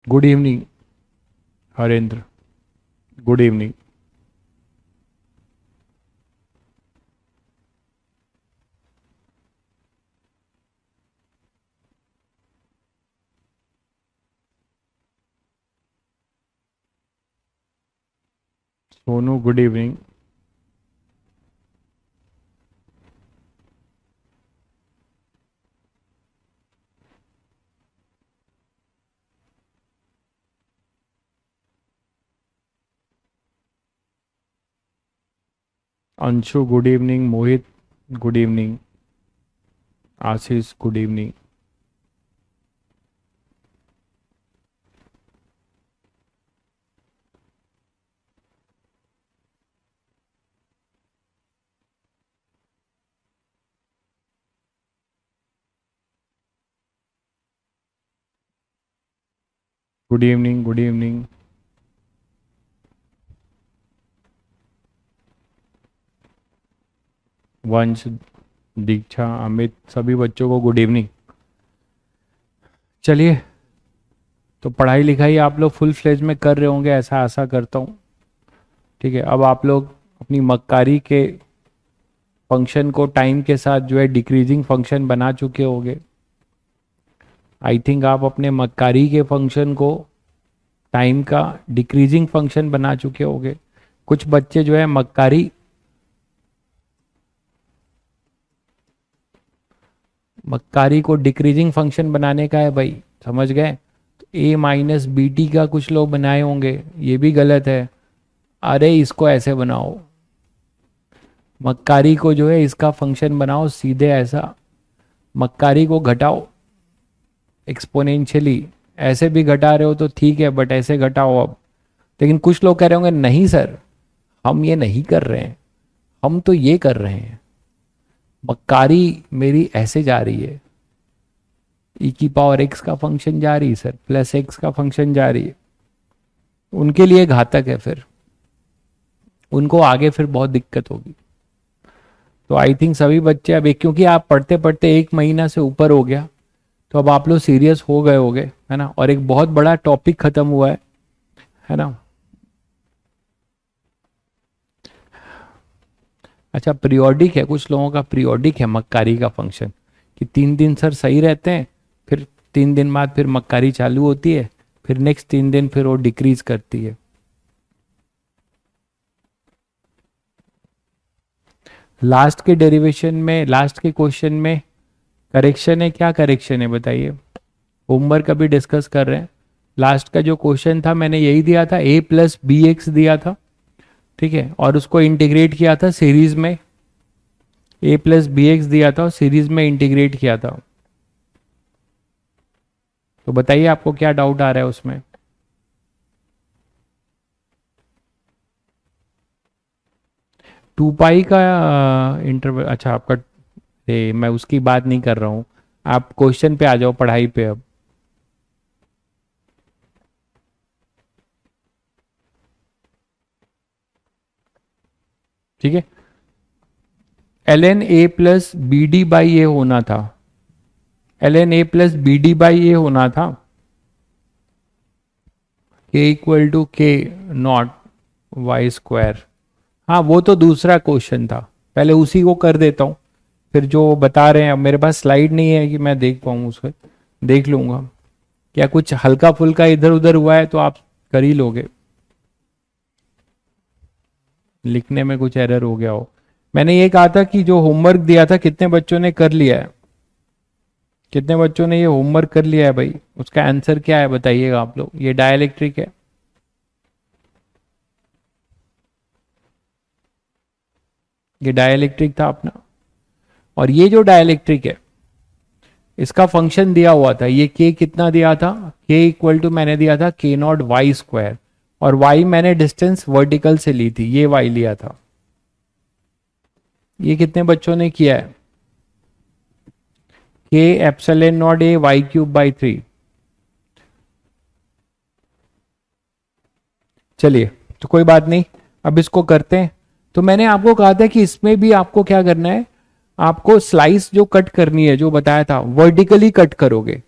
Good evening Harendra. Good evening. Sonu good evening. Anshu good evening. Mohit good evening. Ashish good evening. Good evening. Good evening. Vansh, Diksha, Amit, सभी बच्चों को good evening. चलिए, तो पढ़ाई लिखाई आप लोग फुल फ्लेज में कर रहे होंगे, ऐसा आशा करता हूँ। ठीक है, अब आप लोग अपनी मक्कारी के फंक्शन को टाइम के साथ जो है डिक्रीजिंग फंक्शन बना चुके होंगे। आई थिंक आप अपने मक्कारी के फंक्शन को टाइम का डिक्रीजिंग फंक्शन बना चुके होंगे। कुछ बच्चे जो है मक्कारी को डिक्रीजिंग फंक्शन बनाने का है भाई, समझ गए। तो ए माइनस बी टी का कुछ लोग बनाए होंगे, ये भी गलत है। अरे इसको ऐसे बनाओ, मक्कारी को जो है इसका फंक्शन बनाओ सीधे ऐसा, मक्कारी को घटाओ एक्सपोनेंशियली। ऐसे भी घटा रहे हो तो ठीक है, बट ऐसे घटाओ अब। लेकिन कुछ लोग कह रहे होंगे नहीं सर, हम ये नहीं कर रहे हैं, हम तो ये कर रहे हैं, मक्कारी मेरी ऐसे जा रही है, ई की पावर एक्स का फंक्शन जा रही है सर, प्लस एक्स का फंक्शन जा रही है। उनके लिए घातक है, फिर उनको आगे फिर बहुत दिक्कत होगी। तो आई थिंक सभी बच्चे अब क्योंकि आप पढ़ते पढ़ते 1 महीना से ऊपर हो गया, तो अब आप लोग सीरियस हो गए होगे, है ना। और एक बहुत बड़ा टॉपिक खत्म हुआ है ना। अच्छा, पीरियोडिक है, कुछ लोगों का पीरियोडिक है मक्कारी का फंक्शन, कि 3 दिन सर सही रहते हैं, फिर 3 दिन बाद फिर मक्कारी चालू होती है, फिर नेक्स्ट 3 दिन फिर वो डिक्रीज करती है। लास्ट के डेरिवेशन में, लास्ट के क्वेश्चन में करेक्शन है, क्या करेक्शन है बताइए। होमवर्क अभी डिस्कस कर रहे हैं। लास्ट का जो क्वेश्चन था मैंने यही दिया था, ए प्लस बी एक्स दिया था, ठीक है, और उसको इंटीग्रेट किया था सीरीज में। ए प्लस बी एक्स दिया था और सीरीज में इंटीग्रेट किया था। तो बताइए आपको क्या डाउट आ रहा है उसमें। टू पाई का इंटरवल, अच्छा आपका, मैं उसकी बात नहीं कर रहा हूं, आप क्वेश्चन पे आ जाओ, पढ़ाई पे अब। ठीक है, L N A plus B D by A होना था, L N A plus B D by A होना था, K equal to K naught Y square. हाँ वो तो दूसरा क्वेश्चन था, पहले उसी को कर देता हूँ, फिर जो बता रहे हैं, अब मेरे पास स्लाइड नहीं है कि मैं देख पाऊँ उसको, देख लूंगा। क्या कुछ हल्का फुल्का इधर उधर हुआ है तो आप कर ही लोगे, लिखने में कुछ एरर हो गया हो। मैंने ये कहा था कि जो होमवर्क दिया था कितने बच्चों ने कर लिया है, कितने बच्चों ने ये होमवर्क कर लिया है भाई, उसका आंसर क्या है बताइएगा आप लोग। ये डायलैक्ट्रिक है, ये डायलैक्ट्रिक था अपना, और ये जो डायलैक्ट्रिक है इसका फंक्शन दिया हुआ था, ये के कितना दिया था, के इक्वल टू मैंने दिया था के नॉट वाई स्क्वायर, और वाई मैंने डिस्टेंस वर्टिकल से ली थी, ये वाई लिया था। ये कितने बच्चों ने किया है, के epsilon naught A Y cube by 3। चलिए, तो कोई बात नहीं, अब इसको करते हैं। तो मैंने आपको कहा था कि इसमें भी आपको क्या करना है, आपको स्लाइस जो कट करनी है, जो बताया था वर्टिकली कट करोगे,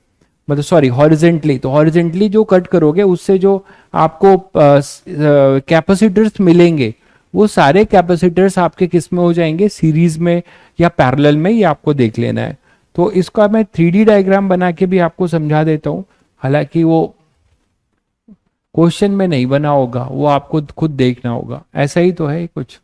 मतलब सॉरी हॉरिजेंटली, तो हॉरिजेंटली जो कट करोगे उससे जो आपको कैपेसिटर्स मिलेंगे वो सारे कैपेसिटर्स आपके किस में हो जाएंगे, सीरीज में या पैरेलल में, ये आपको देख लेना है। तो इसका मैं 3D डायग्राम बना के भी आपको समझा देता हूँ, हालांकि वो क्वेश्चन में नहीं बना होगा, वो आपको खुद देखना होगा, ऐसा ही तो है कुछ।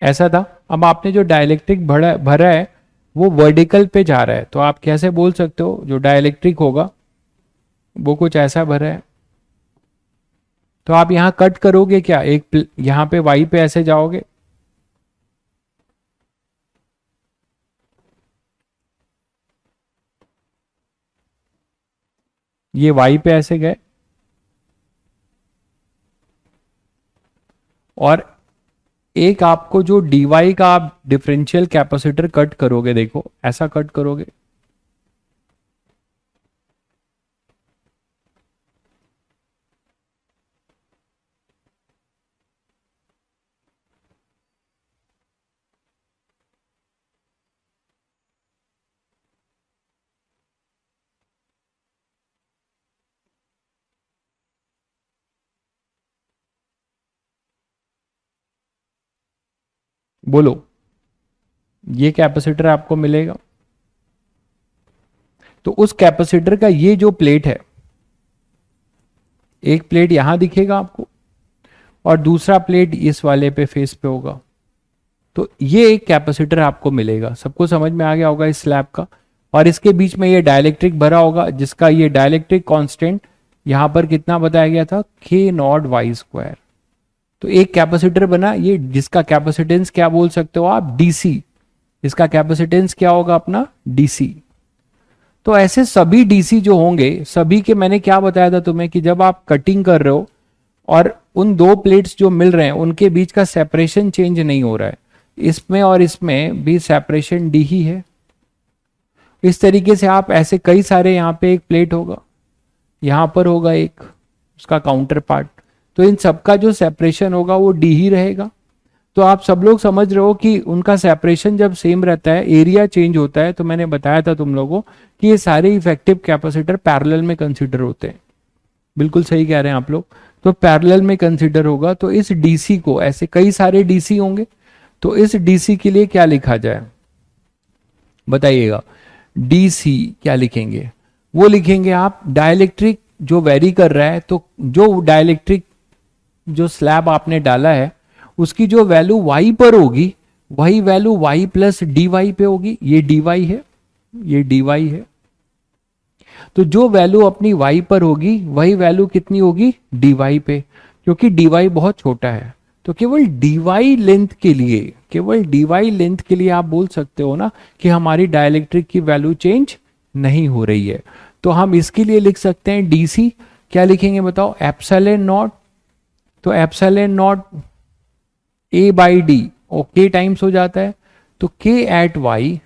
ऐसा था। अब आपने जो डाइलेक्ट्रिक भरा भरा है वो वर्टिकल पे जा रहा है, तो आप कैसे बोल सकते हो जो डाइलेक्ट्रिक होगा वो कुछ ऐसा भरा है। तो आप यहां कट करोगे क्या, एक यहां पे वाई पे ऐसे जाओगे, ये वाई पे ऐसे गए, और एक आपको जो डीवाई का आप डिफरेंशियल कैपेसिटर कट करोगे, देखो ऐसा कट करोगे, बोलो ये कैपेसिटर आपको मिलेगा। तो उस कैपेसिटर का ये जो प्लेट है, एक प्लेट यहां दिखेगा आपको और दूसरा प्लेट इस वाले पे फेस पे होगा, तो ये एक कैपेसिटर आपको मिलेगा। सबको समझ में आ गया होगा इस स्लैब का। और इसके बीच में ये डाइलेक्ट्रिक भरा होगा, जिसका ये डाइलेक्ट्रिक कांस्टेंट यहां पर कितना बताया गया था, k नॉट वाई स्क्वायर। तो एक कैपेसिटर बना ये, जिसका कैपेसिटेंस क्या बोल सकते हो आप, डीसी। इसका कैपेसिटेंस क्या होगा अपना, डीसी। तो ऐसे सभी डीसी जो होंगे, सभी के मैंने क्या बताया था तुम्हें कि जब आप कटिंग कर रहे हो और उन दो प्लेट्स जो मिल रहे हैं उनके बीच का सेपरेशन चेंज नहीं हो रहा है, इसमें और इसमें भी सेपरेशन डी ही है। इस तरीके से आप ऐसे कई सारे, यहाँ पे एक प्लेट होगा, यहां पर होगा एक उसका काउंटर पार्ट, तो इन सबका जो सेपरेशन होगा वो डी ही रहेगा। तो आप सब लोग समझ रहे हो कि उनका सेपरेशन जब सेम रहता है, एरिया चेंज होता है, तो मैंने बताया था तुम लोगों कि ये सारे इफेक्टिव कैपेसिटर पैरेलल में कंसीडर होते हैं। बिल्कुल सही कह रहे हैं आप लोग। तो पैरेलल में कंसीडर होगा, तो इस डीसी को, ऐसे कई सारे डीसी होंगे, तो इस डीसी के लिए क्या लिखा जाए बताइएगा। डीसी क्या लिखेंगे, वो लिखेंगे आप डाइलेक्ट्रिक जो वेरी कर रहा है, तो जो डाइलेक्ट्रिक जो स्लैब आपने डाला है उसकी जो वैल्यू y पर होगी वही value y plus D Y पे होगी। ये डी वाई है, ये डी वाई है। तो जो वैल्यू अपनी y पर होगी वही वैल्यू कितनी होगी, डी वाई पे, क्योंकि डी वाई बहुत छोटा है। तो केवल डी वाई लेंथ के लिए, केवल डी वाई लेंथ के लिए आप बोल सकते हो ना कि हमारी डाइलेक्ट्रिक की वैल्यू चेंज नहीं हो रही है। तो हम इसके लिए लिख सकते हैं डीसी, क्या लिखेंगे बताओ, एप्सिलॉन नॉट। तो epsilon naught A by D, और के टाइम्स हो जाता है, तो K at Y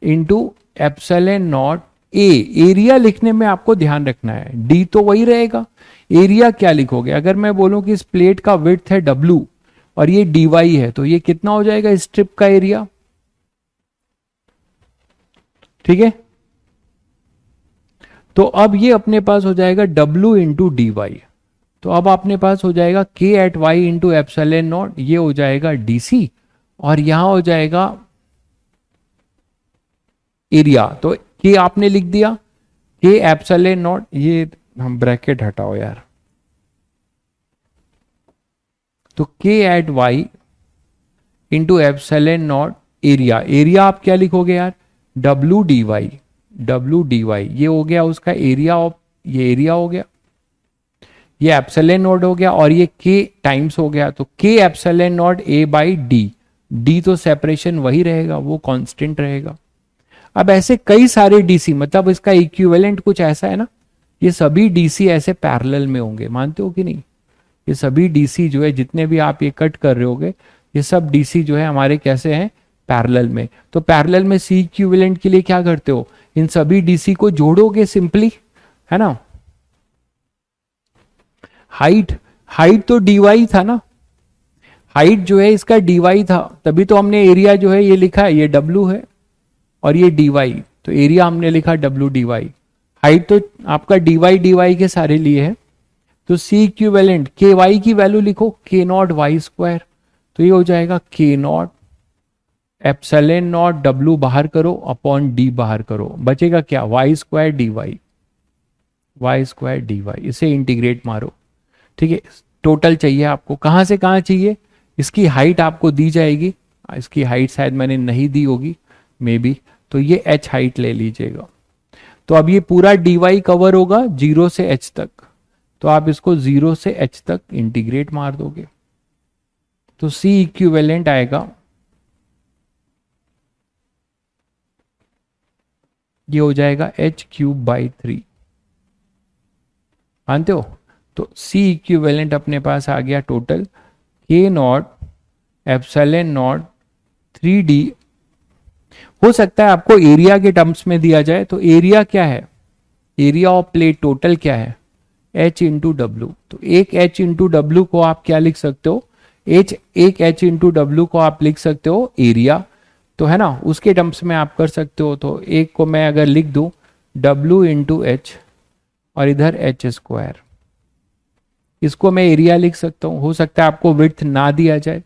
into epsilon naught A. Area लिखने में आपको ध्यान रखना है, डी तो वही रहेगा, एरिया क्या लिखोगे। अगर मैं बोलूं कि इस प्लेट का विड्थ है डब्लू और ये डी वाई है, तो ये कितना हो जाएगा स्ट्रिप का एरिया, ठीक है। तो अब ये अपने पास हो जाएगा डब्लू इंटू डी वाई। तो अब अपने पास हो जाएगा K at Y into epsilon naught, ये हो जाएगा डीसी, और यहां हो जाएगा एरिया। तो के आपने लिख दिया, के एप्सिलॉन नॉट, ये हम ब्रैकेट हटाओ यार, तो K at Y into epsilon naught area. Area आप क्या लिखोगे यार, W D Y, W D Y, ये हो गया उसका एरिया ऑफ, ये एरिया हो गया, ये एप्सिलॉन नॉट हो गया, और ये के टाइम्स हो गया, तो के epsilon naught A by D. D तो सेपरेशन वही रहेगा, वो कांस्टेंट रहेगा। अब ऐसे कई सारे डीसी, मतलब इसका इक्विवेलेंट कुछ ऐसा है ना, ये सभी डीसी ऐसे पैरेलल में होंगे, मानते हो कि नहीं? ये सभी डीसी जो है, जितने भी आप ये कट कर रहे होगे, ये सब डीसी जो है हमारे कैसे हैं, पैरेलल में। तो पैरेलल में सी इक्विवेलेंट के लिए क्या करते हो, इन सभी डीसी को जोड़ोगे सिंपली, है ना। हाइट, हाइट तो डीवाई था ना, हाइट जो है इसका डीवाई था, तभी तो हमने एरिया जो है ये लिखा है, ये डब्लू है और ये डीवाई, तो एरिया हमने लिखा डब्लू डीवाई। हाइट तो आपका डीवाई डीवाई के सारे लिए है। तो सी इक्विवेलेंट के वाई की वैल्यू लिखो, के नॉट वाई स्क्वायर, तो ये हो जाएगा के नॉट एप्सिलॉन नॉट डब्लू बाहर करो अपॉन डी बाहर करो, बचेगा क्या, Y square D Y, Y square D Y, इसे इंटीग्रेट मारो। ठीक है, टोटल चाहिए आपको, कहां से कहां चाहिए, इसकी हाइट आपको दी जाएगी, इसकी हाइट शायद मैंने नहीं दी होगी मे बी, तो ये एच हाइट ले लीजिएगा। तो अब ये पूरा डी वाई कवर होगा 0 से एच तक, तो आप इसको 0 से एच तक इंटीग्रेट मार दोगे, तो सी इक्विवेलेंट आएगा, ये हो जाएगा एच क्यूब बाई 3, मानते हो। तो सी इक्विवेलेंट अपने पास आ गया टोटल के नॉट एप्सिलॉन नॉट 3D। हो सकता है आपको एरिया के टर्म्स में दिया जाए, तो एरिया क्या है, एरिया ऑफ प्लेट टोटल क्या है, H इंटू डब्ल्यू। तो एक H इंटू डब्ल्यू को आप क्या लिख सकते हो, एक H इंटू डब्ल्यू को आप लिख सकते हो एरिया, तो है ना, उसके टर्म्स में आप कर सकते हो। तो एक को मैं अगर लिख दूं W इंटू एच और इधर एच स्क्वायर, इसको मैं एरिया लिख सकता हूं। हो सकता है आपको विड्थ ना दिया जाए,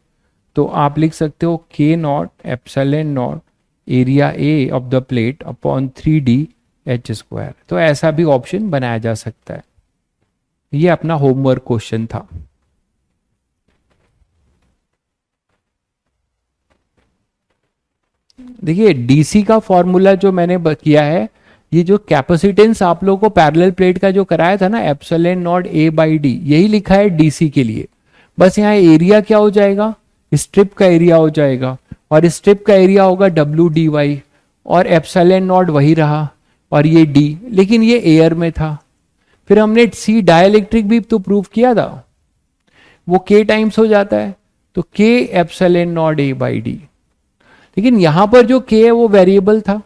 तो आप लिख सकते हो के not epsilon naught area A of the plate upon 3D H square, तो ऐसा भी ऑप्शन बनाया जा सकता है। ये अपना होमवर्क क्वेश्चन था। देखिए डीसी का फॉर्मूला जो मैंने किया है, ये जो कैपेसिटेंस आप लोगों को पैरेलल प्लेट का जो कराया था ना, epsilon naught A by D, यही लिखा है डीसी के लिए। बस यहाँ एरिया क्या हो जाएगा, स्ट्रिप का एरिया हो जाएगा, और स्ट्रिप का एरिया होगा डब्ल्यू डी वाई, और एप्सिलॉन नॉट वही रहा, और ये डी, लेकिन ये एयर में था। फिर हमने सी डाइलेक्ट्रिक भी तो प्रूव किया था, वो के टाइम्स हो जाता है, तो के epsilon naught A by D. लेकिन यहां पर जो के है वो वेरिएबल था,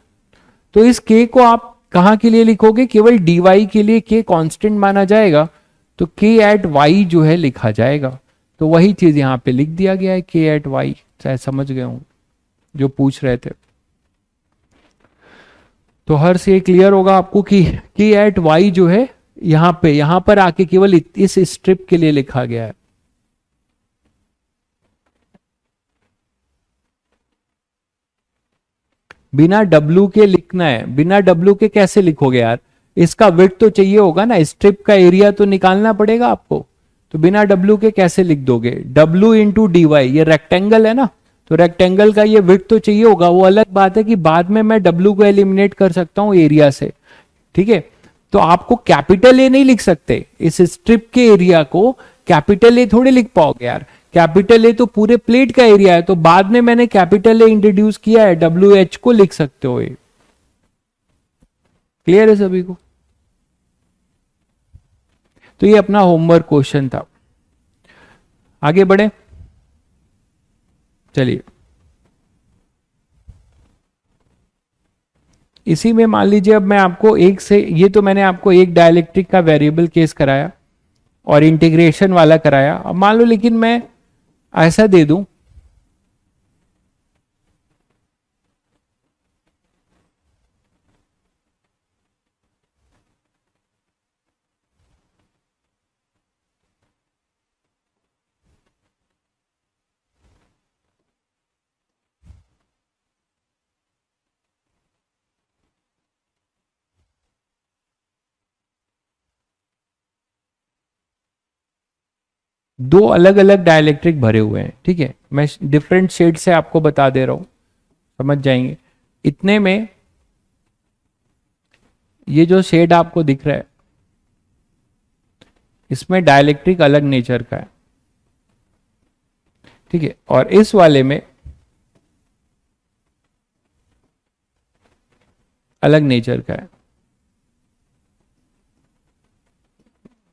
तो इस के को आप कहां के लिए लिखोगे, केवल डी वाई के लिए के कांस्टेंट माना जाएगा, तो के एट वाई जो है लिखा जाएगा। तो वही चीज यहां पे लिख दिया गया है, के एट वाई, शायद समझ गए हूं जो पूछ रहे थे। तो हर से क्लियर होगा आपको कि के एट वाई जो है यहां पर आके केवल इस स्ट्रिप के लिए लिखा गया है। बिना डब्लू के लिखना है, बिना डब्लू के कैसे लिखोगे यार, इसका विड्थ तो चाहिए होगा ना, स्ट्रिप का एरिया तो निकालना पड़ेगा आपको, तो बिना डब्लू के कैसे लिख दोगे, डब्लू इंटू डी वाई, ये रेक्टेंगल है ना, तो रेक्टेंगल का ये विड्थ तो चाहिए होगा। वो अलग बात है कि बाद में मैं डब्लू को एलिमिनेट कर सकता हूं एरिया से, ठीक है। तो आपको कैपिटल ए नहीं लिख सकते, इस स्ट्रिप के एरिया को कैपिटल ए थोड़ी लिख पाओगे यार, कैपिटल ए तो पूरे प्लेट का एरिया है, तो बाद में मैंने कैपिटल ए इंट्रोड्यूस किया है, डब्ल्यू एच को लिख सकते हो ये। क्लियर है सभी को? तो ये अपना होमवर्क क्वेश्चन था। आगे बढ़े, चलिए। इसी में मान लीजिए अब मैं आपको एक से, ये तो मैंने आपको एक डाइलेक्ट्रिक का वेरिएबल केस कराया और इंटीग्रेशन वाला कराया। अब मान लो लेकिन मैं ऐसा दे दूं, दो अलग अलग डाइलेक्ट्रिक भरे हुए हैं, ठीक है, मैं डिफरेंट शेड से आपको बता दे रहा हूं, समझ जाएंगे। इतने में ये जो शेड आपको दिख रहा है, इसमें डाइलेक्ट्रिक अलग नेचर का है, ठीक है, और इस वाले में अलग नेचर का है,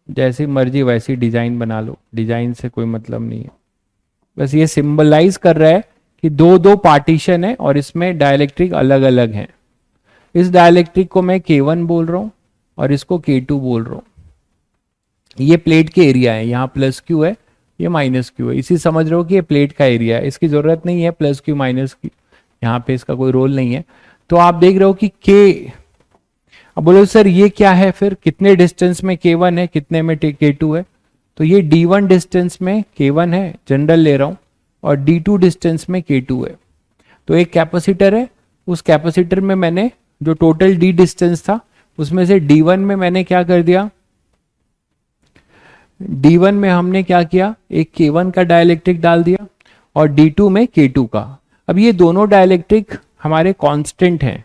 जैसी मर्जी वैसी डिजाइन बना लो, डिजाइन से कोई मतलब नहीं है। बस ये सिंबलाइज कर रहा है कि दो दो पार्टीशन है और इसमें डायइलेक्ट्रिक अलग अलग हैं। इस डायइलेक्ट्रिक को मैं K1 बोल रहा हूं और इसको K2 बोल रहा हूं। ये प्लेट के एरिया है, यहाँ प्लस क्यू है, ये माइनस क्यू है। इसी समझ रहे हो कि ये प्लेट का एरिया है, इसकी जरूरत नहीं है प्लस क्यू माइनस क्यू, यहाँ पे इसका कोई रोल नहीं है। तो आप देख रहे हो कि K, अब बोलो सर ये क्या है, फिर कितने डिस्टेंस में K1 है, कितने में K2 है? तो ये D1 डिस्टेंस में K1 है, जनरल ले रहा हूं, और D2 डिस्टेंस में K2 है। तो एक कैपेसिटर है, उस कैपेसिटर में मैंने जो टोटल D डिस्टेंस था उसमें से D1 में मैंने क्या कर दिया, D1 में हमने क्या किया, एक K1 का डायइलेक्ट्रिक डाल दिया और D2 में K2 का। अब ये दोनों डायइलेक्ट्रिक हमारे कांस्टेंट हैं,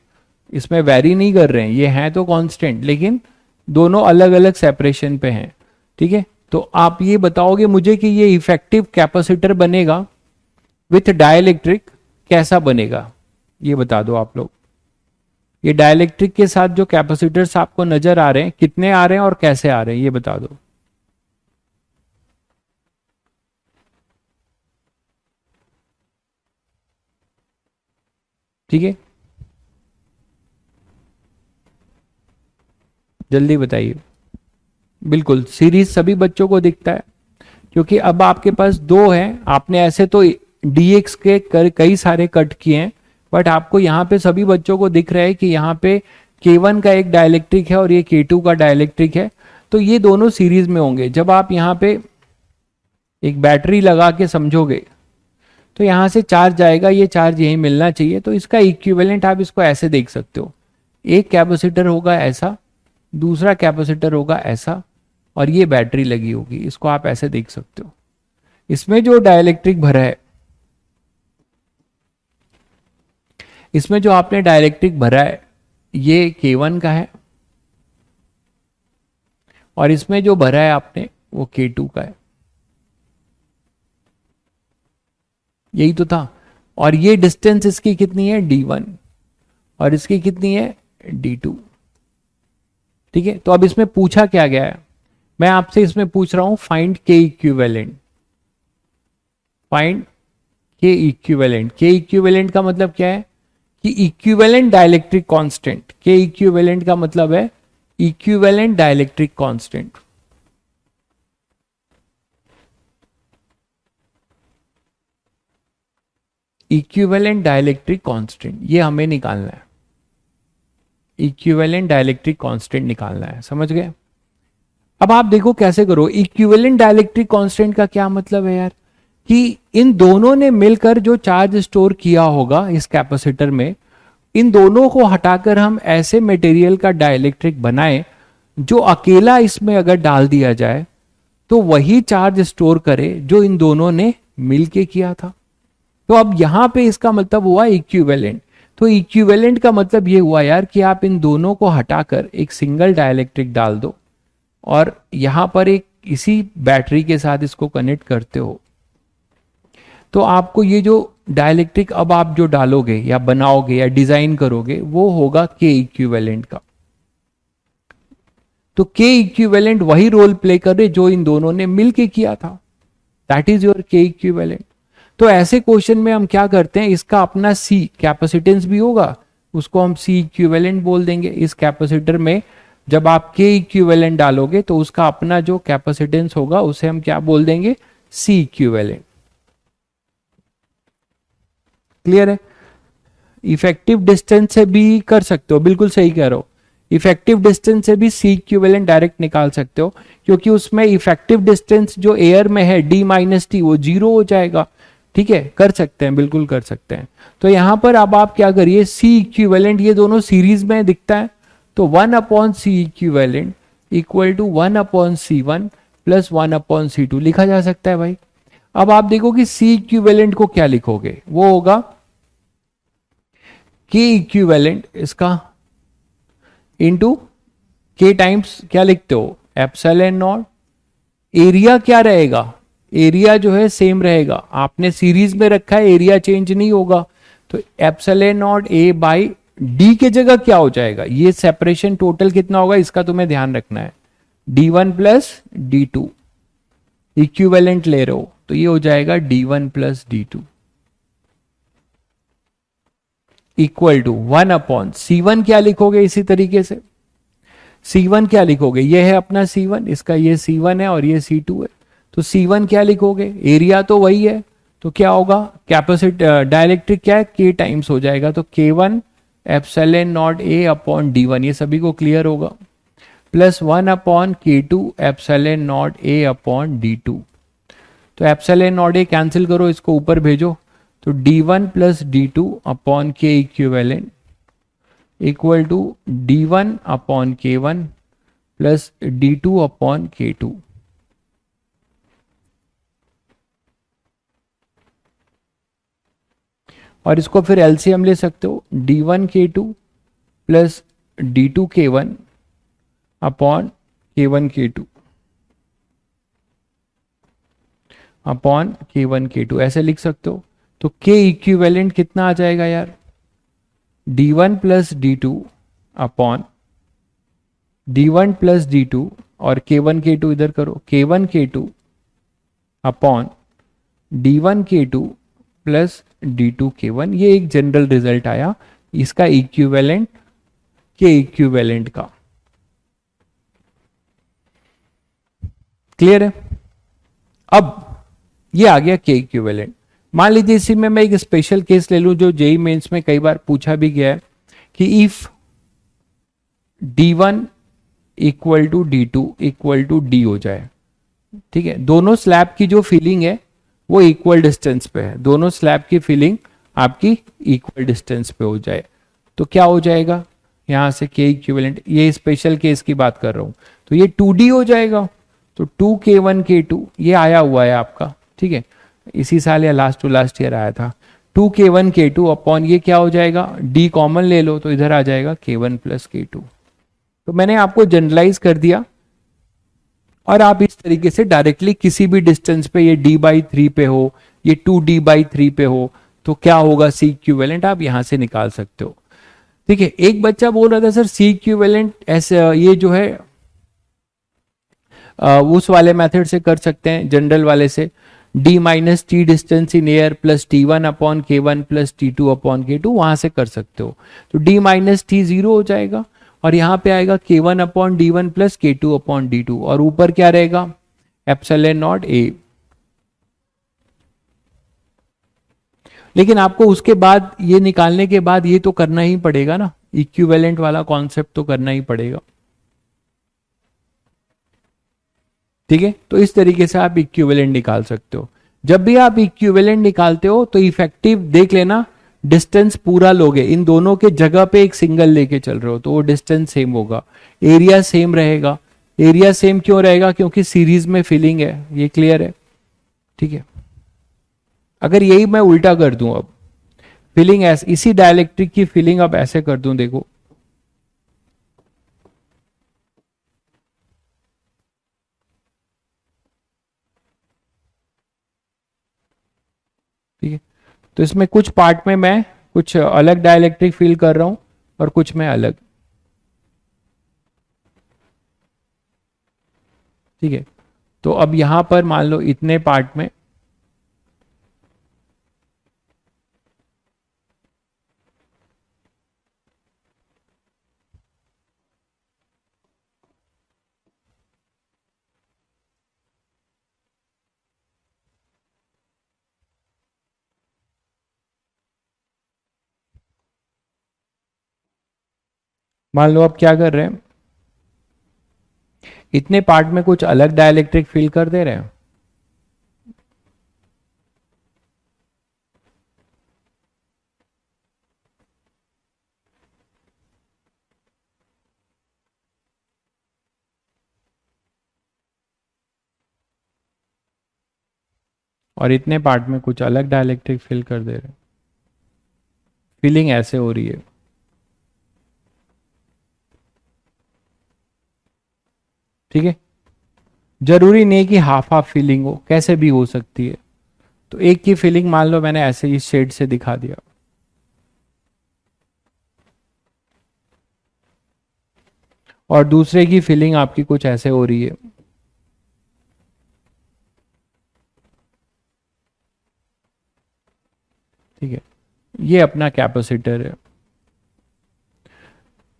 इसमें वैरी नहीं कर रहे हैं, ये हैं तो कांस्टेंट, लेकिन दोनों अलग अलग सेपरेशन पे हैं। ठीक है, तो आप ये बताओगे मुझे कि ये इफेक्टिव कैपेसिटर बनेगा विथ डायइलेक्ट्रिक कैसा बनेगा, ये बता दो आप लोग। ये डायइलेक्ट्रिक के साथ जो कैपेसिटर्स आपको नजर आ रहे हैं, कितने आ रहे हैं और कैसे आ रहे हैं, ये बता दो। ठीक है, जल्दी बताइए। बिल्कुल सीरीज सभी बच्चों को दिखता है, क्योंकि अब आपके पास दो हैं। आपने ऐसे तो dx के कई सारे कट किए हैं, बट आपको यहाँ पे सभी बच्चों को दिख रहा है कि यहाँ पे K1 का एक डायइलेक्ट्रिक है और ये K2 का डायइलेक्ट्रिक है, तो ये दोनों सीरीज में होंगे। जब आप यहाँ पे एक बैटरी लगा के समझोगे तो यहाँ से चार्ज जाएगा, ये चार्ज यहीं मिलना चाहिए, तो इसका इक्विवेलेंट आप इसको ऐसे देख सकते हो। एक कैपेसिटर होगा ऐसा, दूसरा कैपेसिटर होगा ऐसा, और ये बैटरी लगी होगी, इसको आप ऐसे देख सकते हो। इसमें जो डायइलेक्ट्रिक भरा है, इसमें जो आपने डायइलेक्ट्रिक भरा है ये K1 का है, और इसमें जो भरा है आपने वो K2 का है। यही तो था। और ये डिस्टेंस इसकी कितनी है, D1, और इसकी कितनी है, D2। ठीक है, तो अब इसमें पूछा क्या गया है, मैं आपसे इसमें पूछ रहा हूं find K equivalent. Find K equivalent. K equivalent का मतलब क्या है कि equivalent dielectric constant. K equivalent का मतलब है equivalent dielectric constant. Equivalent dielectric constant ये हमें निकालना है, इक्विवेलेंट डायइलेक्ट्रिक कांस्टेंट निकालना है, समझ गए। अब आप देखो कैसे करो। इक्विवेलेंट डायइलेक्ट्रिक कांस्टेंट का क्या मतलब है यार, कि इन दोनों ने मिलकर जो चार्ज स्टोर किया होगा इस कैपेसिटर में, इन दोनों को हटाकर हम ऐसे मटेरियल का डायइलेक्ट्रिक बनाए जो अकेला इसमें अगर डाल दिया जाए तो वही चार्ज स्टोर करे जो इन दोनों ने मिलके किया था। तो अब यहां पे इसका मतलब हुआ इक्विवेलेंट। तो इक्विवेलेंट का मतलब ये हुआ यार कि आप इन दोनों को हटाकर एक सिंगल डायइलेक्ट्रिक डाल दो और यहां पर एक इसी बैटरी के साथ इसको कनेक्ट करते हो, तो आपको ये जो डायइलेक्ट्रिक अब आप जो डालोगे या बनाओगे या डिजाइन करोगे वो होगा K इक्विवेलेंट का। तो K इक्विवेलेंट वही रोल प्ले करे जो इन दोनों ने मिलके किया था, that is your K equivalent. तो ऐसे क्वेश्चन में हम क्या करते हैं, इसका अपना C कैपेसिटेंस भी होगा, उसको हम C इक्विवेलेंट बोल देंगे। इस कैपेसिटर में जब आप K इक्विवेलेंट डालोगे तो उसका अपना जो कैपेसिटेंस होगा उसे हम क्या बोल देंगे, C इक्विवेलेंट। क्लियर है। इफेक्टिव डिस्टेंस से भी कर सकते हो, बिल्कुल सही कह रहे हो। इफेक्टिव डिस्टेंस से भी C इक्विवेलेंट डायरेक्ट निकाल सकते हो, क्योंकि उसमें इफेक्टिव डिस्टेंस जो एयर में है D-T वो 0 हो जाएगा। ठीक है, कर सकते हैं, बिल्कुल कर सकते हैं। तो यहां पर अब आप क्या करिए, C इक्विवेलेंट ये दोनों सीरीज में दिखता है, तो 1/C equivalent equal to 1/C1 plus 1/C2 लिखा जा सकता है भाई। अब आप देखो कि C इक्विवेलेंट को क्या लिखोगे, वो होगा K इक्विवेलेंट इसका इंटू K टाइम्स क्या लिखते हो, एप्सिलॉन नॉट। एरिया क्या रहेगा, एरिया जो है सेम रहेगा, आपने सीरीज में रखा है, एरिया चेंज नहीं होगा, तो epsilon not A by D के जगह क्या हो जाएगा, ये सेपरेशन टोटल कितना होगा इसका तुम्हें ध्यान रखना है, D1 प्लस D2 इक्विवेलेंट ले रहे हो तो ये हो जाएगा D1 plus D2 equal to 1 upon C1 क्या लिखोगे इसी तरीके से, C1 क्या लिखोगे, ये है अपना C1, इसका ये C1 है और ये C2 है, तो C1 क्या लिखोगे, एरिया तो वही है, तो क्या होगा कैपेसिटी डाइलेक्ट्रिक क्या है K टाइम्स हो जाएगा, तो K1 epsilon not A upon D1, ये सभी को क्लियर होगा, plus 1 upon K2 epsilon not A upon D2, तो एप्सिलॉन नॉट A कैंसिल करो, इसको ऊपर भेजो, तो D1 plus D2 upon K equivalent equal to D1 upon K1 plus D2 upon K2। और इसको फिर एलसीएम ले सकते हो, D1 K2 plus D2 K1 upon K1 K2 upon K1 K2 ऐसे लिख सकते हो। तो K इक्विवेलेंट कितना आ जाएगा यार, D1 plus D2 upon D1 plus D2 और K1 K2 इधर करो, K1 K2 upon D1 K2 plus D2 K1, ये एक जनरल रिजल्ट आया इसका इक्विवेलेंट के इक्विवेलेंट का। क्लियर है? अब ये आ गया के इक्विवेलेंट। मान लीजिए इसी में मैं एक स्पेशल केस ले लूं जो जेई मेंस में कई बार पूछा भी गया है कि if D1 equal to D2 equal to D हो जाए, ठीक है, दोनों स्लैब की जो फीलिंग है वो इक्वल डिस्टेंस पे है, दोनों स्लैब की फीलिंग आपकी इक्वल डिस्टेंस पे हो जाए, तो क्या हो जाएगा यहां से के इक्विवेलेंट, ये स्पेशल केस की बात कर रहा हूं, तो ये 2D हो जाएगा, तो 2K1 K2 ये आया हुआ है आपका, ठीक है, इसी साल या लास्ट टू लास्ट ईयर आया था, 2K1 K2 अपॉन ये क्या हो जाएगा, D कॉमन ले लो तो इधर आ जाएगा K1 प्लस K2। तो मैंने आपको जनरलाइज कर दिया और आप इस तरीके से डायरेक्टली किसी भी डिस्टेंस पे ये D/3 पे हो, ये 2D/3 पे हो, तो क्या होगा C इक्विवेलेंट आप यहां से निकाल सकते हो। ठीक है, एक बच्चा बोल रहा था सर C इक्विवेलेंट ऐसे ये जो है उस वाले मेथड से कर सकते हैं, जनरल वाले से, D minus T distance in air plus T1 upon K1 plus T2 upon K2, वहां से कर सकते हो, तो D माइनस टी 0 हो जाएगा और यहां पे आएगा K1 upon D1 plus K2 upon D2 और ऊपर क्या रहेगा एप्सिलॉन नॉट A। लेकिन आपको उसके बाद ये निकालने के बाद ये तो करना ही पड़ेगा ना, इक्विवेलेंट वाला कॉन्सेप्ट तो करना ही पड़ेगा, ठीक है, तो इस तरीके से आप इक्विवेलेंट निकाल सकते हो। जब भी आप इक्विवेलेंट निकालते हो तो इफेक्टिव देख लेना, डिस्टेंस पूरा लोगे, इन दोनों के जगह पे एक सिंगल लेके चल रहे हो तो वो डिस्टेंस सेम होगा, एरिया सेम रहेगा। एरिया सेम क्यों रहेगा, क्योंकि सीरीज में फिलिंग है, ये क्लियर है, ठीक है। अगर यही मैं उल्टा कर दूं, अब फिलिंग ऐसे, इसी डायलेक्ट्रिक की फिलिंग अब ऐसे कर दूं, देखो ठीक है, तो इसमें कुछ पार्ट में मैं कुछ अलग डायलेक्ट्रिक फील कर रहा हूं और कुछ में अलग, ठीक है। तो अब यहां पर मान लो इतने पार्ट में मान लो अब क्या कर रहे हैं, इतने पार्ट में कुछ अलग डायलेक्ट्रिक फील कर दे रहे हैं, और इतने पार्ट में कुछ अलग डायलेक्ट्रिक फील कर दे रहे हैं, फीलिंग ऐसे हो रही है, ठीक है। जरूरी नहीं कि हाफ हाफ फीलिंग हो, कैसे भी हो सकती है। तो एक की फीलिंग मान लो मैंने ऐसे इस शेड से दिखा दिया, और दूसरे की फीलिंग आपकी कुछ ऐसे हो रही है। ठीक है, ये अपना कैपेसिटर है।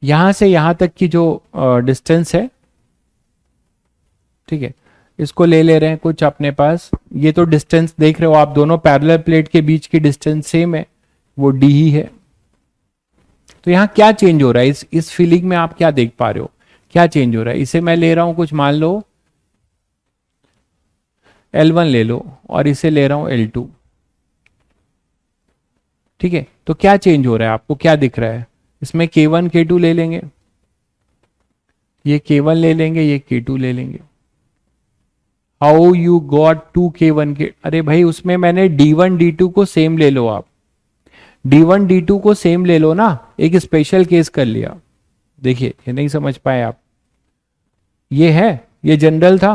यहां से यहां तक की जो डिस्टेंस है, ठीक है, इसको ले रहे हैं कुछ अपने पास। ये तो डिस्टेंस देख रहे हो आप, दोनों पैरेलल प्लेट के बीच की डिस्टेंस सेम है, वो डी ही है। तो यहां क्या चेंज हो रहा है, इस फीलिंग में आप क्या देख पा रहे हो, क्या चेंज हो रहा है? इसे मैं ले रहा हूं कुछ, मान लो L1 ले लो, और इसे ले रहा हूं L2। ठीक है, तो क्या चेंज हो रहा है, आपको क्या दिख रहा है? इसमें K1 K2 ले लेंगे, ये K1 ले लेंगे, ये K2 ले लेंगे। हाउ यू गॉट 2K1 के, अरे भाई उसमें मैंने D1 D2 को सेम ले लो आप, D1 D2 को सेम ले लो ना, एक स्पेशल केस कर लिया। देखिए ये नहीं समझ पाए आप, ये है, ये जनरल था,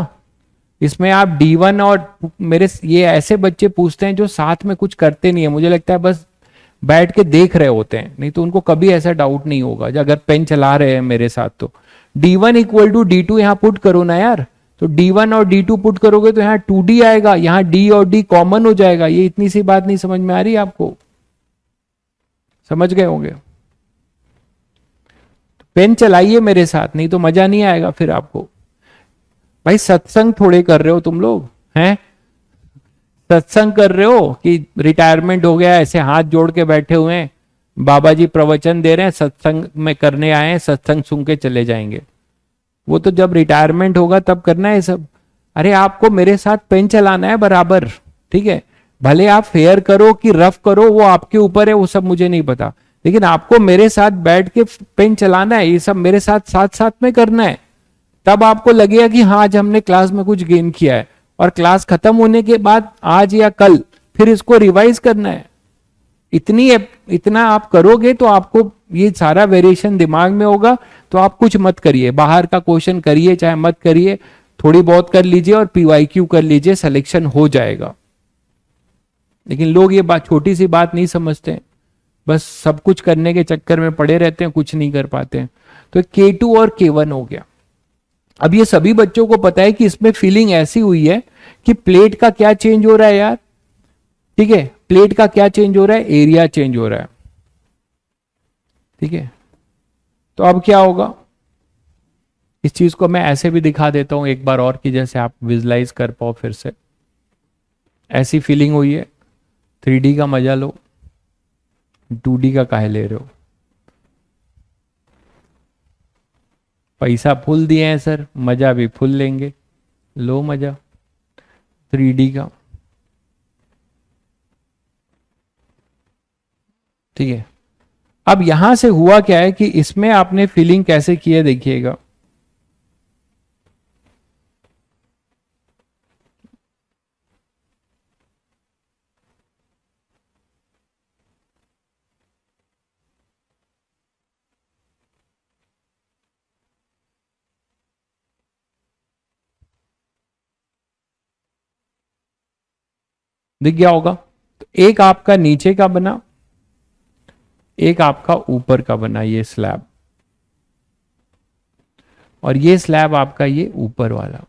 इसमें आप D1 और मेरे, ये ऐसे बच्चे पूछते हैं जो साथ में कुछ करते नहीं है, मुझे लगता है बस बैठ के देख रहे होते हैं, नहीं तो उनको कभी ऐसा डाउट नहीं होगा अगर पेन चला रहे हैं मेरे साथ तो। D1 इक्वल टू D2 यहां पुट करो ना यार, तो D1 और D2 पुट करोगे तो यहाँ 2D आएगा, यहाँ D और D कॉमन हो जाएगा। ये इतनी सी बात नहीं समझ में आ रही आपको? समझ गए होंगे? पेन चलाइए मेरे साथ, नहीं तो मजा नहीं आएगा फिर आपको। भाई सत्संग थोड़े कर रहे हो तुम लोग हैं, सत्संग कर रहे हो कि रिटायरमेंट हो गया ऐसे हाथ जोड़ के बैठे हुए हैं, बाबा जी प्रवचन दे रहे हैं, सत्संग में करने आए हैं, सत्संग सुन के चले जाएंगे? वो तो जब रिटायरमेंट होगा तब करना है ये सब। अरे आपको मेरे साथ पेन चलाना है बराबर, ठीक है, भले आप फेयर करो कि रफ करो वो आपके ऊपर है, वो सब मुझे नहीं पता, लेकिन आपको मेरे साथ बैठ के पेन चलाना है, ये सब मेरे साथ साथ साथ में करना है। तब आपको लगेगा कि हाँ आज हमने क्लास में कुछ गेन किया है, और क्लास खत्म होने के बाद आज या कल फिर इसको रिवाइज करना है। इतना आप करोगे तो आपको ये सारा वेरिएशन दिमाग में होगा। तो आप कुछ मत करिए, बाहर का क्वेश्चन करिए चाहे मत करिए, थोड़ी बहुत कर लीजिए और PYQ कर लीजिए, सिलेक्शन हो जाएगा। लेकिन लोग ये बात, छोटी सी बात नहीं समझते, बस सब कुछ करने के चक्कर में पड़े रहते हैं, कुछ नहीं कर पाते हैं। तो K2 और K1 हो गया। अब ये सभी बच्चों को पता है कि इसमें फीलिंग ऐसी हुई है कि प्लेट का क्या चेंज हो रहा है यार, ठीक है, प्लेट का क्या चेंज हो रहा है, एरिया चेंज हो रहा है। ठीक है, तो अब क्या होगा, इस चीज को मैं ऐसे भी दिखा देता हूं एक बार और, कि जैसे आप विजुलाइज कर पाओ फिर से। ऐसी फीलिंग हुई है, 3D का मजा लो, 2D का काहे ले रहे हो? पैसा फुल दिए हैं सर, मजा भी फुल लेंगे, लो मजा 3D का। ठीक है, अब यहां से हुआ क्या है कि इसमें आपने फीलिंग कैसे की है देखिएगा। दिख गया होगा? तो एक आपका नीचे का बना, एक आपका ऊपर का बना, ये स्लैब, और ये स्लैब आपका ये ऊपर वाला।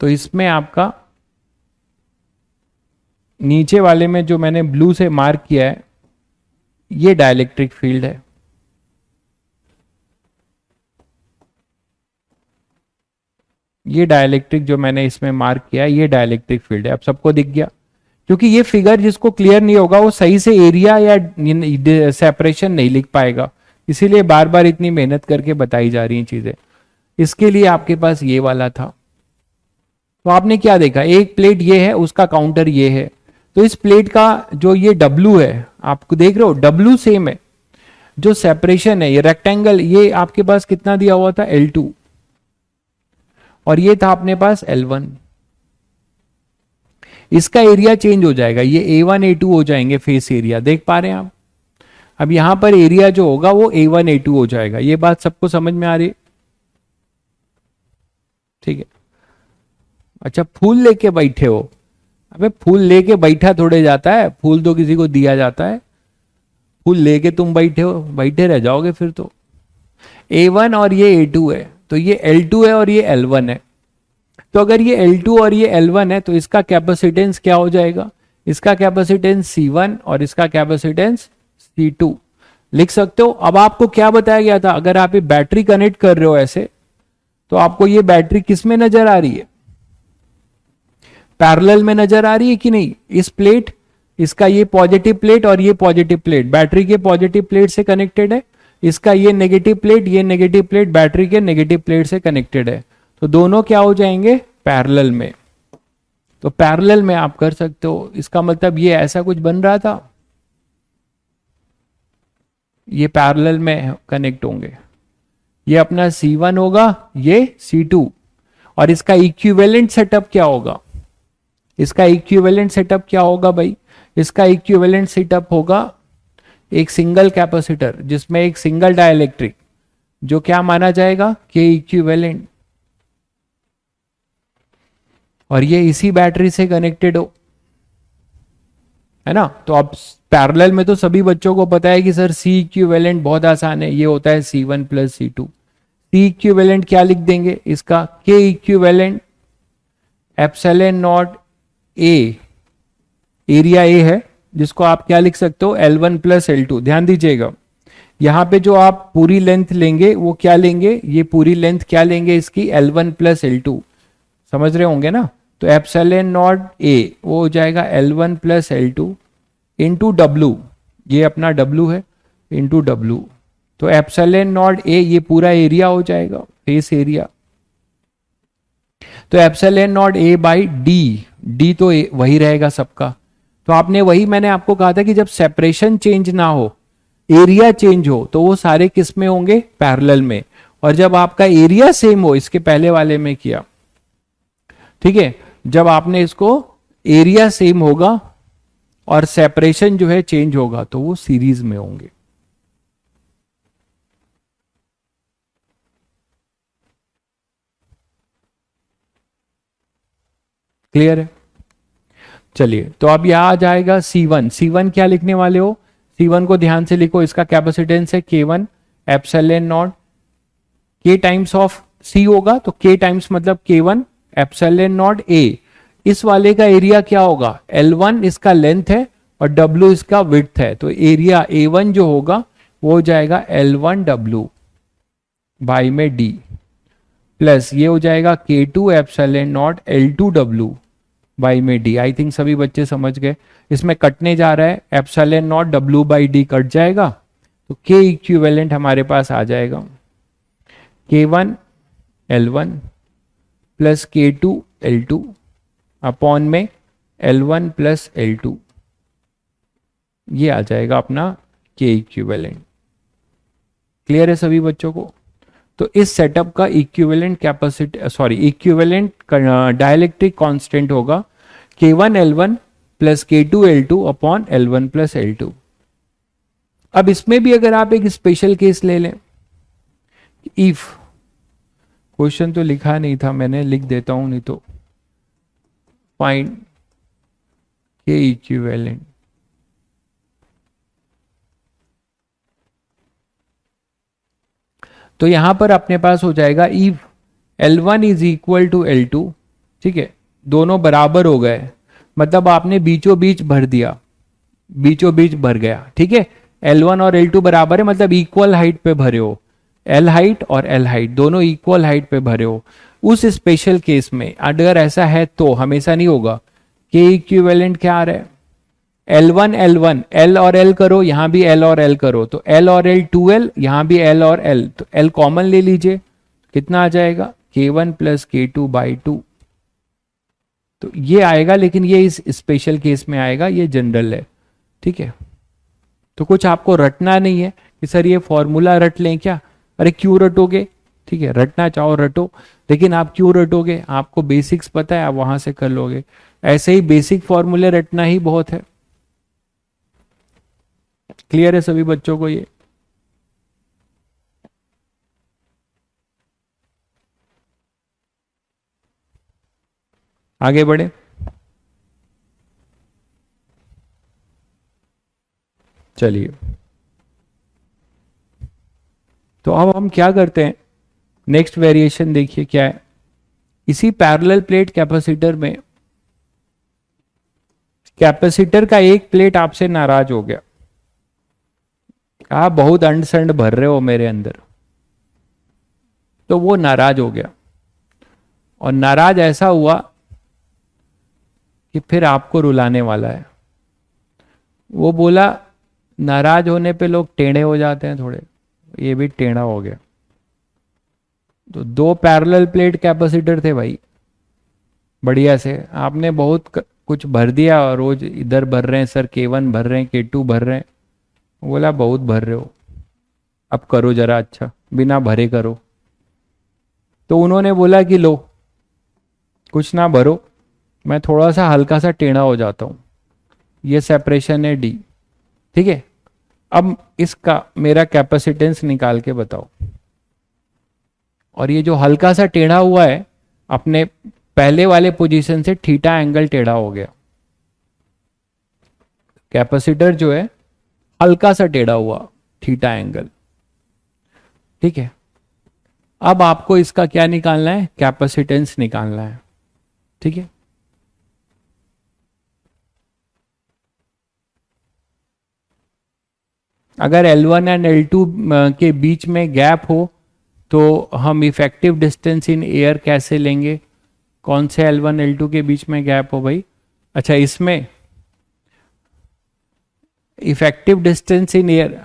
तो इसमें आपका नीचे वाले में जो मैंने ब्लू से मार्क किया है, ये डाइलेक्ट्रिक फील्ड है। ये डाइलेक्ट्रिक जो मैंने इसमें मार्क किया है, ये डाइलेक्ट्रिक फील्ड है। अब सबको दिख गया? क्योंकि ये फिगर जिसको क्लियर नहीं होगा वो सही से एरिया या सेपरेशन नहीं लिख पाएगा, इसीलिए बार बार इतनी मेहनत करके बताई जा रही हैं चीजें। इसके लिए आपके पास ये वाला था। तो आपने क्या देखा, एक प्लेट ये है, उसका काउंटर ये है, तो इस प्लेट का जो ये W है, आपको देख रहे हो W सेम है, जो सेपरेशन है ये रेक्टेंगल, ये आपके पास कितना दिया हुआ था, L2, और ये था अपने पास L1। इसका एरिया चेंज हो जाएगा, ये A1 A2 हो जाएंगे फेस एरिया, देख पा रहे हैं आप? अब यहां पर एरिया जो होगा वो A1 A2 हो जाएगा। ये बात सबको समझ में आ रही है? ठीक है, अच्छा फूल लेके बैठे हो, अबे फूल लेके बैठा थोड़े जाता है, फूल तो किसी को दिया जाता है। फुल लेके तुम बैठे हो, बैठे रह जाओगे फिर तो। A1 और ये A2 है, तो ये L2 है और ये L1 है। तो अगर ये L2 और ये L1 है तो इसका कैपेसिटेंस क्या हो जाएगा? इसका कैपेसिटेंस C1 और इसका कैपेसिटेंस C2 लिख सकते हो। अब आपको क्या बताया गया था, अगर आप ये बैटरी कनेक्ट कर रहे हो ऐसे, तो आपको ये बैटरी किस में नजर आ रही है? पैरेलल में नजर आ रही है कि नहीं? इस प्लेट, इसका ये पॉजिटिव प्लेट और ये पॉजिटिव प्लेट बैटरी के पॉजिटिव प्लेट से कनेक्टेड है, इसका ये नेगेटिव प्लेट, ये नेगेटिव प्लेट बैटरी के नेगेटिव प्लेट से कनेक्टेड है। तो दोनों क्या हो जाएंगे? पैरेलल में। तो पैरेलल में आप कर सकते हो, इसका मतलब ये ऐसा कुछ बन रहा था, ये पैरेलल में कनेक्ट होंगे। ये अपना C1 होगा, ये C2, और इसका इक्विवेलेंट सेटअप क्या होगा? इसका इक्विवेलेंट सेटअप क्या होगा भाई? इसका इक्विवेलेंट सेटअप होगा एक सिंगल कैपेसिटर जिसमें एक सिंगल डाइलेक्ट्रिक, जो क्या माना जाएगा? के इक्विवेलेंट, और ये इसी बैटरी से कनेक्टेड हो, है ना। तो अब पैरेलल में तो सभी बच्चों को पता है कि सर सी इक्विवेलेंट बहुत आसान है, ये होता है C1 प्लस C2। सी इक्विवेलेंट क्या लिख देंगे? इसका के equivalent epsilon naught A, area A है, जिसको आप क्या लिख सकते हो? L1 plus L2। ध्यान दीजिएगा, यहां पे जो आप पूरी लेंथ लेंगे वो क्या लेंगे? ये पूरी लेंथ क्या लेंगे इसकी? L1 plus L2। समझ रहे होंगे ना। तो एप्सिलॉन नॉट ए वो हो जाएगा L1 plus L2 into W, ये अपना W है, इंटू W। तो एप्सिलॉन नॉट ए ये पूरा एरिया हो जाएगा, फेस एरिया। तो epsilon naught A by D, D तो वही रहेगा सबका। तो आपने वही, मैंने आपको कहा था कि जब सेपरेशन चेंज ना हो, एरिया चेंज हो, तो वो सारे किस में होंगे? पैरेलल में। और जब आपका एरिया सेम हो, इसके पहले वाले में किया, ठीक है, जब आपने इसको एरिया सेम होगा और सेपरेशन जो है चेंज होगा, तो वो सीरीज में होंगे। क्लियर है? चलिए, तो अब यहां आ जाएगा C1। C1 क्या लिखने वाले हो? C1 को ध्यान से लिखो, इसका कैपेसिटेंस है K1 epsilon not, K times of C होगा, तो K टाइम्स मतलब K1 एप्सिलॉन नॉट A। इस वाले का एरिया क्या होगा? L1 इसका लेंथ है और W इसका विड्थ है, तो एरिया A1 जो होगा वो हो जाएगा L1W बाई में D, प्लस ये हो जाएगा K2 epsilon not L2W by में D। आई थिंक सभी बच्चे समझ गए। इसमें कटने जा रहा है, epsilon naught W by D cut जाएगा, तो K इक्विवेलेंट हमारे पास आ जाएगा K1 L1 plus K2 L2 upon में L1 प्लस L2, ये आ जाएगा अपना K इक्विवेलेंट। क्लियर है सभी बच्चों को? तो इस सेटअप का equivalent capacity, sorry equivalent dielectric constant होगा K1 L1 plus K2 L2 upon L1 plus L2। अब इसमें भी अगर आप एक स्पेशल केस ले लें, इफ, क्वेश्चन तो लिखा नहीं था मैंने, लिख देता हूं नहीं तो, फाइंड K इक्विवेलेंट। तो यहां पर अपने पास हो जाएगा if L1 is equal to L2, ठीक है, दोनों बराबर हो गए, मतलब आपने बीचों बीच भर दिया, बीचों बीच भर गया, ठीक है। L1 और L2 बराबर है, मतलब इक्वल हाइट पे भरे हो, L हाइट और L हाइट दोनों इक्वल हाइट पे भरे हो। उस स्पेशल केस में अगर ऐसा है, तो हमेशा नहीं होगा, K इक्विवेलेंट क्या आ रहा है? L1 L1, L और L करो, यहां भी L और L करो, तो L और L 2L, यहां भी L और L, तो L कॉमन ले लीजिए, कितना आ जाएगा? K1 plus K2 by 2। तो ये आएगा, लेकिन ये इस स्पेशल केस में आएगा, ये जनरल है, ठीक है। तो कुछ आपको रटना नहीं है कि सर ये फॉर्मूला रट लें क्या? अरे क्यों रटोगे? ठीक है, रटना चाहो रटो, लेकिन आप क्यों रटोगे? आपको बेसिक्स पता है, आप वहां से कर लोगे। ऐसे ही बेसिक फॉर्मूले रटना ही बहुत है। क्लियर है सभी बच्चों को ये? आगे बढ़े। चलिए, तो अब हम क्या करते हैं, नेक्स्ट वेरिएशन देखिए क्या है। इसी पैरेलल प्लेट कैपेसिटर में कैपेसिटर का एक प्लेट आपसे नाराज हो गया, आप बहुत अंड संड भर रहे हो मेरे अंदर, तो वो नाराज हो गया। और नाराज ऐसा हुआ कि फिर आपको रुलाने वाला है। वो बोला नाराज होने पे लोग टेढ़े हो जाते हैं थोड़े, ये भी टेढ़ा हो गया। तो दो पैरेलल प्लेट कैपेसिटर थे भाई, बढ़िया से आपने बहुत कुछ भर दिया, और रोज इधर भर रहे हैं सर, K1 भर रहे हैं, K2 भर रहे हैं। बोला बहुत भर रहे हो, अब करो जरा अच्छा, बिना भरे करो। तो उन्होंने बोला कि लो कुछ ना भरो, मैं थोड़ा सा हल्का सा टेढ़ा हो जाता हूं, ये सेपरेशन है D, ठीक है। अब इसका मेरा कैपेसिटेंस निकाल के बताओ। और ये जो हल्का सा टेढ़ा हुआ है, अपने पहले वाले पोजीशन से थीटा एंगल टेढ़ा हो गया। कैपेसिटर जो है हल्का सा टेढ़ा हुआ, थीटा एंगल, ठीक है। अब आपको इसका क्या निकालना है, कैपेसिटेंस निकालना है, ठीक है। अगर L1 एंड L2 के बीच में गैप हो तो हम इफेक्टिव डिस्टेंस इन एयर कैसे लेंगे, कौन से L1 L2 के बीच में गैप हो भाई। अच्छा, इसमें इफेक्टिव डिस्टेंस इन एयर,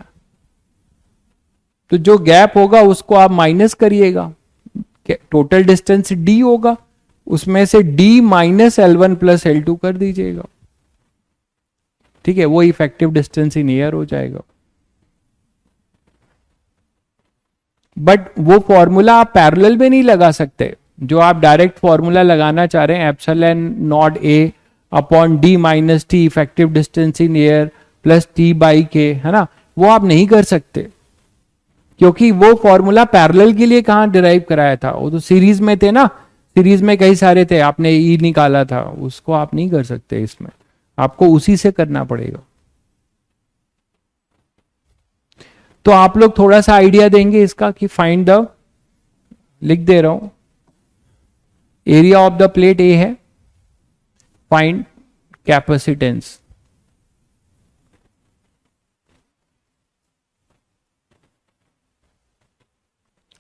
तो जो गैप होगा उसको आप माइनस करिएगा, टोटल डिस्टेंस D होगा, उसमें से D minus L1 plus L2 कर दीजिएगा, ठीक है। वो इफेक्टिव डिस्टेंस इन एयर हो जाएगा। बट वो फॉर्मूला आप पैरेलल में नहीं लगा सकते, जो आप डायरेक्ट फॉर्मूला लगाना चाह रहे हैं, epsilon naught A upon D minus T effective distance in air plus T by के, है ना, वो आप नहीं कर सकते, क्योंकि वो फॉर्मूला पैरेलल के लिए कहां डिराइव कराया था, वो तो सीरीज में थे ना, सीरीज में कई सारे थे, आपने ई निकाला था, उसको आप नहीं कर सकते इसमें, आपको उसी से करना पड़ेगा। तो आप लोग थोड़ा सा आइडिया देंगे इसका कि फाइंड द, लिख दे रहा हूं, एरिया ऑफ द प्लेट ए है, find capacitance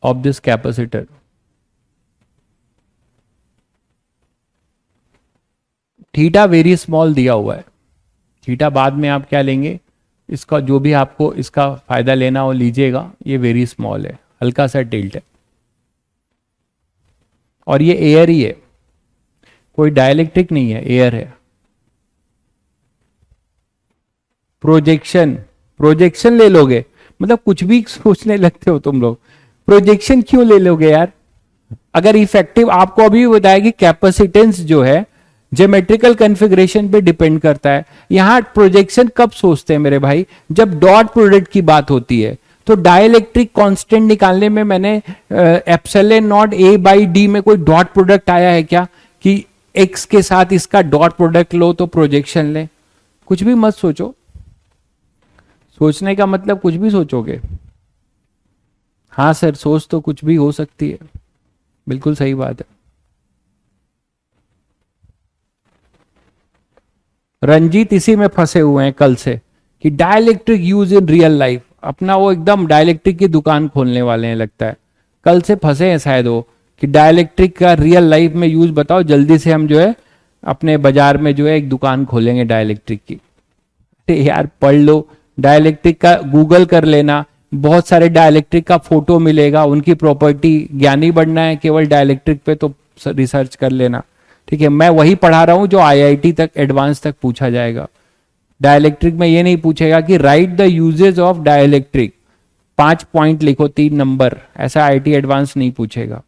of this capacitor. Theta very small दिया हुआ है, थीटा बाद में आप क्या लेंगे, इसका जो भी आपको इसका फायदा लेना हो लीजिएगा, ये वेरी स्मॉल है, हल्का सा टिल्ट है, और ये एयर ही है, कोई डाइलेक्ट्रिक नहीं है, एयर है। प्रोजेक्शन, प्रोजेक्शन ले लोगे, मतलब कुछ भी सोचने लगते हो तुम लोग, प्रोजेक्शन क्यों ले लोगे यार। अगर इफेक्टिव, आपको अभी बताया कि कैपेसिटेंस जो है ज्योमेट्रिकल कॉन्फ़िगरेशन पे डिपेंड करता है। यहां प्रोजेक्शन कब सोचते हैं मेरे भाई, जब डॉट प्रोडक्ट की बात होती है। तो डाइलेक्ट्रिक कांस्टेंट निकालने में मैंने epsilon naught A by D में कोई डॉट प्रोडक्ट आया है क्या, कि एक्स के साथ इसका डॉट प्रोडक्ट लो तो प्रोजेक्शन ले। कुछ भी मत सोचो, सोचने का मतलब कुछ भी सोचोगे। हाँ सर, सोच तो कुछ भी हो सकती है, बिल्कुल सही बात है। रंजीत इसी में फंसे हुए हैं कल से, कि dielectric use in real life, अपना वो एकदम डाइलेक्ट्रिक की दुकान खोलने वाले हैं लगता है, कल से फंसे हैं शायद वो, कि डाइलेक्ट्रिक का रियल लाइफ में यूज बताओ, जल्दी से हम जो है अपने बाजार में जो है एक दुकान खोलेंगे डाइलेक्ट्रिक की। यार पढ़ लो, डाइलेक्ट्रिक का गूगल कर लेना, बहुत सारे डाइलेक्ट्रिक का फोटो मिलेगा, उनकी प्रॉपर्टी, ज्ञानी बनना है केवल डाइलेक्ट्रिक पे तो रिसर्च कर लेना, ठीक है। मैं वही पढ़ा रहा हूं जो आईआईटी तक एडवांस तक पूछा जाएगा। डाइलेक्ट्रिक में ये नहीं पूछेगा कि write the uses of dielectric, 5 point लिखो 3 नंबर, ऐसा आईआईटी एडवांस नहीं पूछेगा।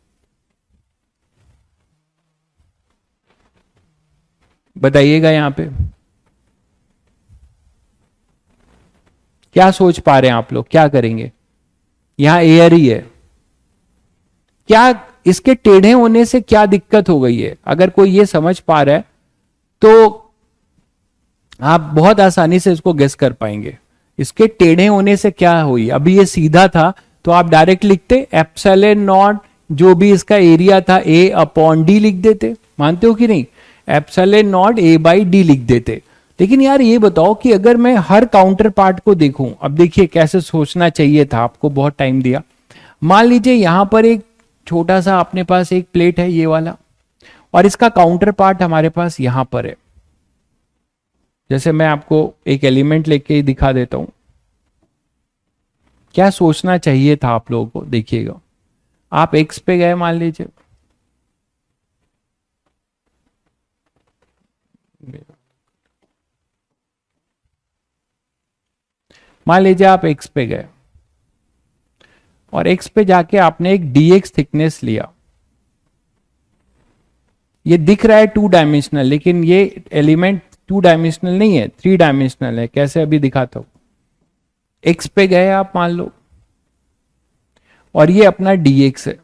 बताइएगा यहां पे क्या सोच पा रहे हैं आप लोग, क्या करेंगे। यहां एयर ही है, क्या इसके टेढ़े होने से क्या दिक्कत हो गई है, अगर कोई ये समझ पा रहा है तो आप बहुत आसानी से इसको गेस कर पाएंगे। इसके टेढ़े होने से क्या हुई, अभी ये सीधा था तो आप डायरेक्ट लिखते एप्सिलॉन नॉट, जो भी इसका एरिया था ए अपॉन डी लिख देते, मानते हो कि नहीं, epsilon naught A by D लिख देते। लेकिन यार ये बताओ कि अगर मैं हर काउंटर पार्ट को देखूं, अब देखिए कैसे सोचना चाहिए था, आपको बहुत टाइम दिया। मान लीजिए यहां पर एक छोटा सा अपने पास एक प्लेट है ये वाला, और इसका काउंटर पार्ट हमारे पास यहां पर है। जैसे मैं आपको एक एलिमेंट लेके ही दिखा देता हूं, क्या सोचना चाहिए था आप लोगों को, देखिएगा। आप एक्स पे गए मान लीजिए, मान लीजिए आप एक्स पे गए और एक्स पे जाके आपने एक dx थिकनेस लिया। ये दिख रहा है 2 डायमेंशनल, लेकिन ये एलिमेंट 2 डायमेंशनल नहीं है, 3 डायमेंशनल है। कैसे, अभी दिखाता हूं। एक्स पे गए आप मान लो, और ये अपना dx है,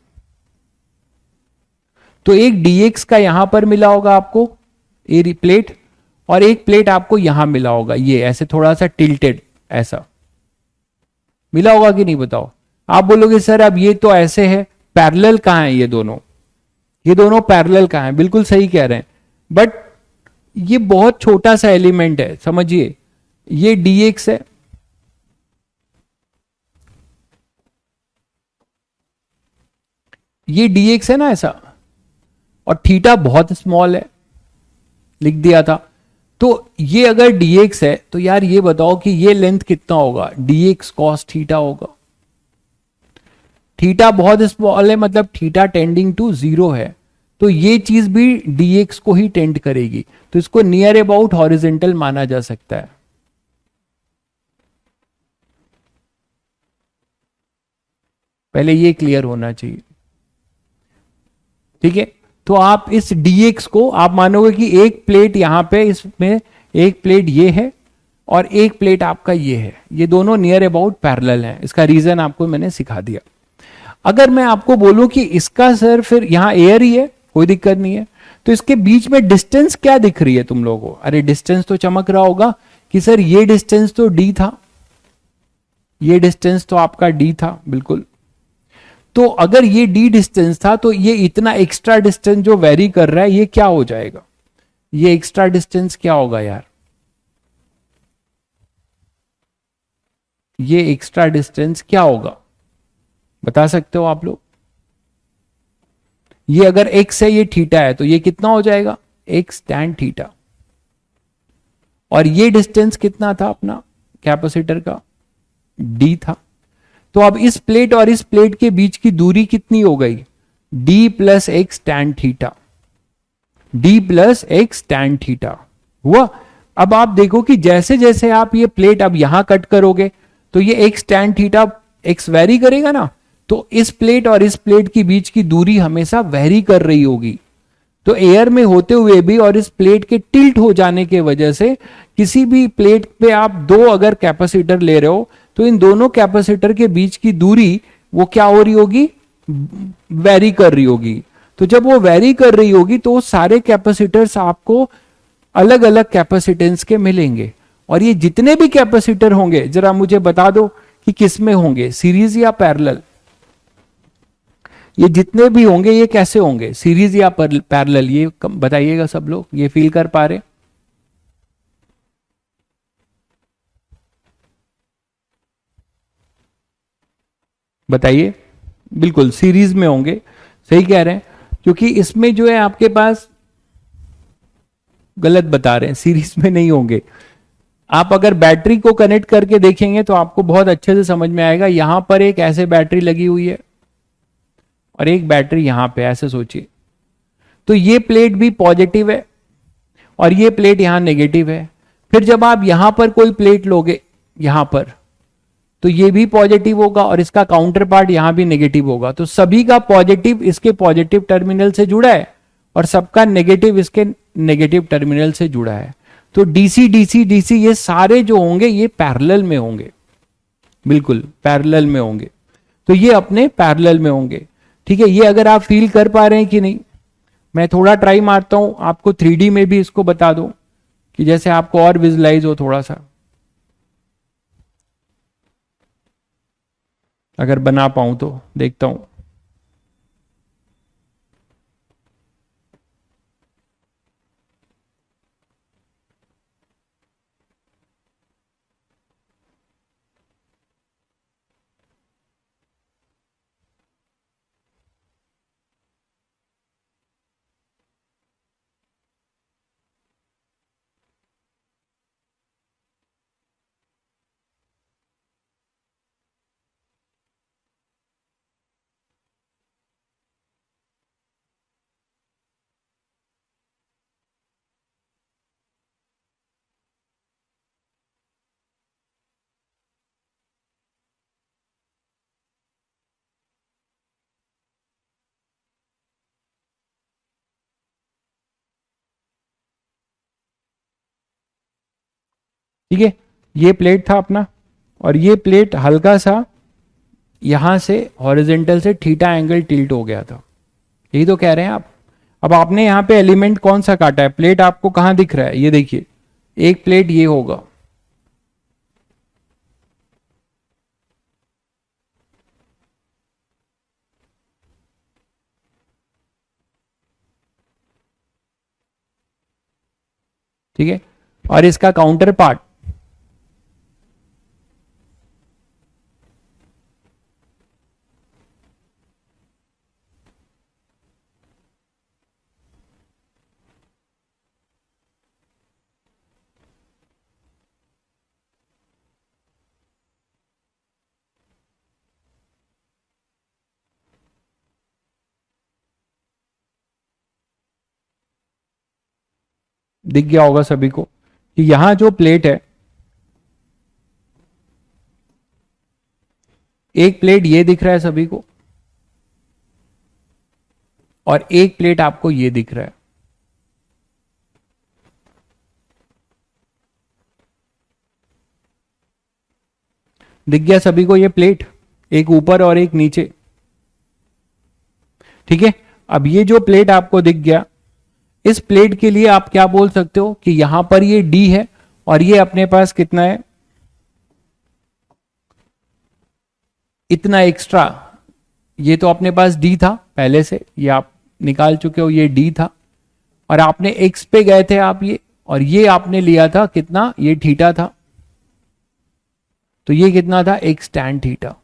तो एक dx का यहां पर मिला होगा आपको ए प्लेट, और एक प्लेट आपको यहां मिला होगा, ये ऐसे थोड़ा सा टिल्टेड ऐसा मिला होगा कि नहीं, बताओ। आप बोलोगे सर अब ये तो ऐसे है, पैरेलल कहां है ये दोनों, ये दोनों पैरेलल कहां है, बिल्कुल सही कह रहे हैं, बट ये बहुत छोटा सा एलिमेंट है, समझिए। ये dx है, ये dx है ना ऐसा, और थीटा बहुत स्मॉल है, लिख दिया था। तो ये अगर dx है तो यार ये बताओ कि ये लेंथ कितना होगा, dx cos थीटा होगा। थीटा बहुत स्मॉल है, मतलब थीटा टेंडिंग टू 0 है, तो ये चीज भी dx को ही टेंड करेगी, तो इसको नियर अबाउट हॉरिजेंटल माना जा सकता है। पहले ये क्लियर होना चाहिए, ठीक है। तो आप इस dx को आप मानोगे कि एक प्लेट यहां पे, इसमें एक प्लेट ये है और एक प्लेट आपका ये है, ये दोनों नियर अबाउट पैरेलल हैं। इसका रीजन आपको मैंने सिखा दिया। अगर मैं आपको बोलूं कि इसका सर फिर यहां एयर ही है, कोई दिक्कत नहीं है, तो इसके बीच में डिस्टेंस क्या दिख रही है तुम लोगों को, अरे डिस्टेंस तो चमक रहा होगा कि सर ये डिस्टेंस तो d था, ये डिस्टेंस तो आपका d था, बिल्कुल। तो अगर ये d डिस्टेंस था, तो ये इतना एक्स्ट्रा डिस्टेंस जो वेरी कर रहा है, ये क्या हो जाएगा, ये एक्स्ट्रा डिस्टेंस क्या होगा यार, ये एक्स्ट्रा डिस्टेंस क्या होगा, बता सकते हो आप लोग। ये अगर x है, ये थीटा है, तो ये कितना हो जाएगा, x tan थीटा। और ये डिस्टेंस कितना था अपना कैपेसिटर का, d था। तो अब इस प्लेट और इस प्लेट के बीच की दूरी कितनी हो गई, d plus x tan theta, d plus x tan theta हुआ। अब आप देखो कि जैसे जैसे आप ये प्लेट अब यहां कट करोगे, तो ये x tan theta x very करेगा ना, तो इस प्लेट और इस प्लेट के बीच की दूरी हमेशा वेरी कर रही होगी। तो एयर में होते हुए भी और इस प्लेट के टिल्ट हो जाने के वजह से, किसी भी प्लेट पे आप दो अगर कैपेसिटर ले रहे हो, तो इन दोनों कैपेसिटर के बीच की दूरी वो क्या हो रही होगी, वेरी कर रही होगी। तो जब वो वेरी कर रही होगी, तो सारे कैपेसिटर्स आपको अलग अलग कैपेसिटेंस के मिलेंगे। और ये जितने भी कैपेसिटर होंगे, जरा मुझे बता दो कि किस में होंगे, सीरीज या पैरेलल। ये जितने भी होंगे ये कैसे होंगे, सीरीज या पैरेलल, ये बताइएगा सब लोग, ये फील कर पा रहे। बताइए, बिल्कुल सीरीज में होंगे, सही कह रहे हैं, क्योंकि इसमें जो है आपके पास, गलत बता रहे हैं, सीरीज में नहीं होंगे। आप अगर बैटरी को कनेक्ट करके देखेंगे तो आपको बहुत अच्छे से समझ में आएगा। यहां पर एक ऐसे बैटरी लगी हुई है और एक बैटरी यहां पे, ऐसे सोचिए। तो ये प्लेट भी पॉजिटिव है और ये प्लेट यहां नेगेटिव है। फिर जब आप यहां पर कोई प्लेट लोगे यहां पर, तो ये भी पॉजिटिव होगा और इसका काउंटर पार्ट यहां भी नेगेटिव होगा। तो सभी का पॉजिटिव इसके पॉजिटिव टर्मिनल से जुड़ा है और सबका नेगेटिव इसके नेगेटिव टर्मिनल से जुड़ा है। तो डीसी डीसी डीसी ये सारे जो होंगे ये पैरेलल में होंगे, बिल्कुल पैरेलल में होंगे। तो ये अपने पैरेलल में होंगे, ठीक है। ये अगर आप फील कर पा रहे हैं कि नहीं, मैं थोड़ा ट्राई मारता हूं आपको 3D में भी इसको बता दूं कि जैसे आपको और विजुलाइज हो थोड़ा सा। अगर बना पाऊं तो देखता हूं। ठीक है, ये प्लेट था अपना, और ये प्लेट हल्का सा यहां से हॉरिजेंटल से थीटा एंगल टिल्ट हो गया था, यही तो कह रहे हैं आप। अब आपने यहां पे एलिमेंट कौन सा काटा है, प्लेट आपको कहां दिख रहा है, ये देखिए, एक प्लेट ये होगा, ठीक है, और इसका काउंटर पार्ट दिख गया होगा सभी को कि यहां जो प्लेट है, एक प्लेट ये दिख रहा है सभी को, और एक प्लेट आपको ये दिख रहा है। दिख गया सभी को ये प्लेट, एक ऊपर और एक नीचे, ठीक है। अब ये जो प्लेट आपको दिख गया, इस प्लेट के लिए आप क्या बोल सकते हो कि यहां पर ये डी है, और ये अपने पास कितना है, इतना एक्स्ट्रा, ये तो अपने पास डी था पहले से, ये आप निकाल चुके हो, ये डी था, और आपने एक्स पे गए थे आप ये, और ये आपने लिया था कितना, ये थीटा था, तो ये कितना था, एक्स टैन थीटा।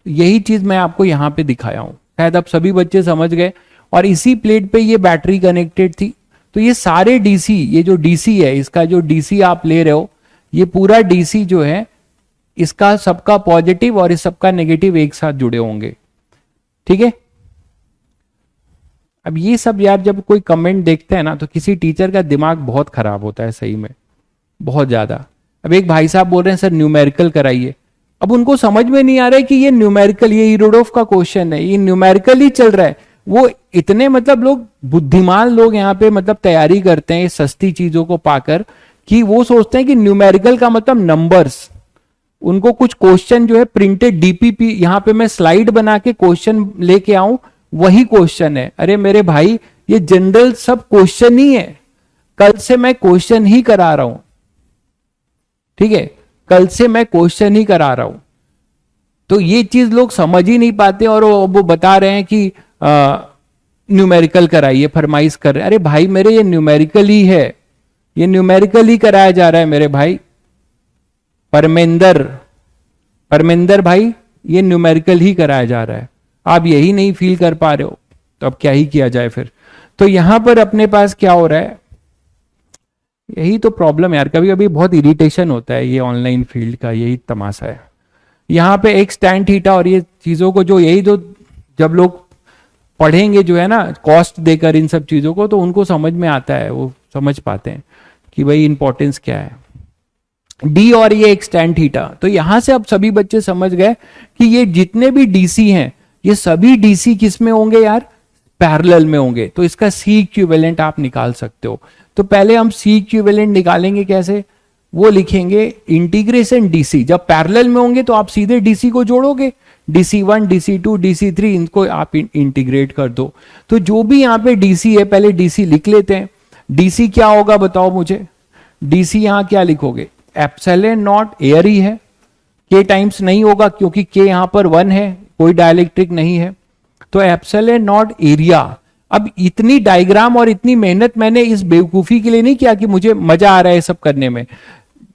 यही चीज मैं आपको यहां पे दिखाया हूं, शायद अब सभी बच्चे समझ गए। और इसी प्लेट पे ये बैटरी कनेक्टेड थी, तो ये सारे डीसी, ये जो डीसी है, इसका जो डीसी आप ले रहे हो, ये पूरा डीसी जो है, इसका सबका पॉजिटिव और इस सबका नेगेटिव एक साथ जुड़े होंगे, ठीक है। अब ये सब यार जब कोई कमेंट देखते हैं ना, तो किसी टीचर का दिमाग बहुत खराब होता है सही में, बहुत ज्यादा। अब एक भाई साहब बोल रहे हैं सर न्यूमेरिकल कराइए, अब उनको समझ में नहीं आ रहा है कि ये न्यूमेरिकल, ये इरोडोफ का क्वेश्चन है, ये न्यूमेरिकल ही चल रहा है। वो इतने मतलब लोग बुद्धिमान लोग यहाँ पे मतलब तैयारी करते हैं सस्ती चीजों को पाकर, कि वो सोचते हैं कि न्यूमेरिकल का मतलब नंबर्स। उनको कुछ क्वेश्चन जो है प्रिंटेड डीपीपी, यहां पे मैं स्लाइड बना के क्वेश्चन लेके आऊं, वही क्वेश्चन है। अरे मेरे भाई, ये जनरल सब क्वेश्चन ही है, कल से मैं क्वेश्चन ही करा रहा हूं, ठीक है, कल से मैं क्वेश्चन ही करा रहा हूं। तो ये चीज लोग समझ ही नहीं पाते, और वो बता रहे हैं कि न्यूमेरिकल कराइए, फरमाइश कर रहे हैं। अरे भाई मेरे, ये न्यूमेरिकल ही है, ये न्यूमेरिकल ही कराया जा रहा है मेरे भाई। परमेंदर, परमेंदर भाई, ये न्यूमेरिकल ही कराया जा रहा है, आप यही नहीं फील कर पा रहे हो, तो अब क्या ही किया जाए फिर। तो यहां पर अपने पास क्या हो रहा है, यही तो प्रॉब्लम है यार, कभी कभी बहुत इरिटेशन होता है ये ऑनलाइन फील्ड का, यही तमाशा है। यहाँ पे एक्स टैन थीटा और ये चीजों को जो, यही तो जब लोग पढ़ेंगे जो है ना कॉस्ट देकर इन सब चीजों को, तो उनको समझ में आता है, वो समझ पाते हैं कि भाई इंपॉर्टेंस क्या है। डी और ये एक्स टैन थीटा, तो यहां से अब सभी बच्चे समझ गए कि ये जितने भी डीसी हैं, ये सभी डीसी किस में होंगे यार, पैरेलल में होंगे। तो इसका सी इक्विवेलेंट आप निकाल सकते हो। तो पहले हम सी इक्विवेलेंट निकालेंगे कैसे, वो लिखेंगे इंटीग्रेशन डीसी। जब पैरेलल में होंगे तो आप सीधे डीसी को जोड़ोगे, DC1, DC2, DC3, इनको आप इंटीग्रेट कर दो। तो जो भी यहां पे डीसी है, पहले डीसी लिख लेते हैं। डीसी क्या होगा बताओ मुझे, डीसी यहां क्या लिखोगे, एप्सिलॉन नॉट एयर ही है, के टाइम्स नहीं होगा क्योंकि के यहां पर 1 है, कोई डाइलेक्ट्रिक नहीं है। तो एप्सिलॉन नॉट एरिया। अब इतनी डायग्राम और इतनी मेहनत मैंने इस बेवकूफी के लिए नहीं किया कि मुझे मजा आ रहा है सब करने में,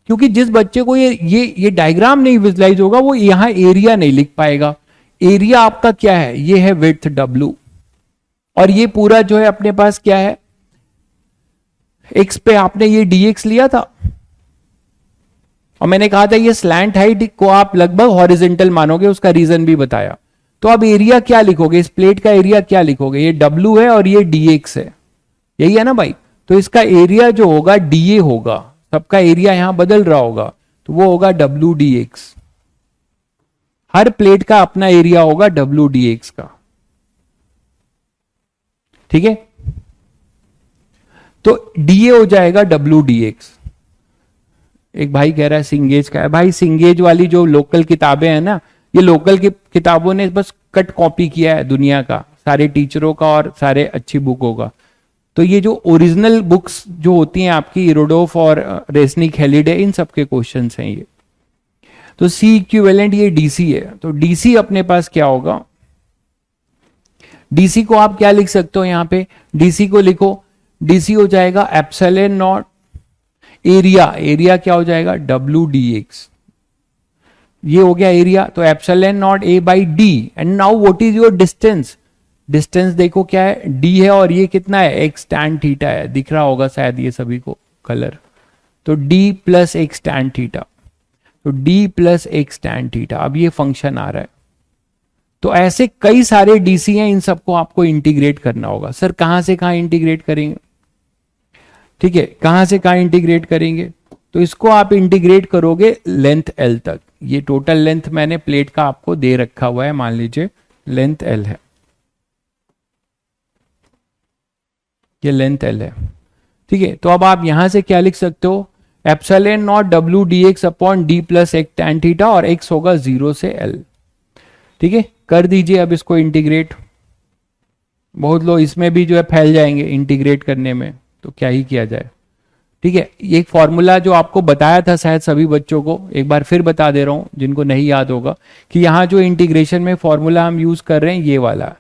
क्योंकि जिस बच्चे को ये डायग्राम नहीं विजुलाइज होगा वो यहां एरिया नहीं लिख पाएगा। एरिया आपका क्या है, ये है विड्थ W, और ये पूरा जो है अपने पास क्या है, x पे आपने ये dx लिया था, और मैंने कहा था ये स्लैंट हाइट को आप लगभग हॉरिजेंटल मानोगे, उसका रीजन भी बताया। तो अब एरिया क्या लिखोगे, इस प्लेट का एरिया क्या लिखोगे, ये W है और ये dx है, यही है ना भाई। तो इसका एरिया जो होगा dA होगा, सबका एरिया यहां बदल रहा होगा, तो वो होगा W dx। हर प्लेट का अपना एरिया होगा W dx का, ठीक है। तो dA हो जाएगा W dx। एक भाई कह रहा है सिंगेज का है, भाई सिंगेज वाली जो लोकल किताबें हैं ना, ये लोकल की किताबों ने बस कट कॉपी किया है दुनिया का, सारे टीचरों का और सारे अच्छी बुकों का। तो ये जो ओरिजिनल बुक्स जो होती हैं आपकी इरोडोफ और रेसनिक हेलिडे, इन सब के क्वेश्चंस हैं ये। तो सी इक्विवेलेंट ये डीसी है, तो डीसी अपने पास क्या होगा, डीसी को आप क्या लिख सकते हो, यहां पे डीसी को लिखो, डीसी हो जाएगा एप्सिलॉन नॉट एरिया, एरिया क्या हो जाएगा W dx, ये हो गया एरिया। तो epsilon not A by D, and now what is your distance, distance देखो क्या है D है, और ये कितना है x tan थीटा है, दिख रहा होगा शायद ये सभी को कलर। तो D plus x tan theta, तो D plus x tan theta. अब ये फंक्शन आ रहा है, तो ऐसे कई सारे डीसी हैं, इन सबको आपको इंटीग्रेट करना होगा। सर कहां से कहां इंटीग्रेट करेंगे, ठीक है, कहां से कहां इंटीग्रेट करेंगे, तो इसको आप इंटीग्रेट करोगे लेंथ L तक। ये टोटल लेंथ मैंने प्लेट का आपको दे रखा हुआ है, मान लीजिए लेंथ L है, ये लेंथ L है, ठीक है। तो अब आप यहां से क्या लिख सकते हो, epsilon naught W dx upon D plus x tan theta, और x होगा 0 से L, ठीक है। कर दीजिए अब इसको इंटीग्रेट। बहुत लोग इसमें भी जो है फैल जाएंगे इंटीग्रेट करने में, तो क्या ही किया जाए, ठीक है। ये एक फॉर्मूला जो आपको बताया था शायद सभी बच्चों को, एक बार फिर बता दे रहा हूं जिनको नहीं याद होगा, कि यहां जो इंटीग्रेशन में फॉर्मूला हम यूज कर रहे हैं ये वाला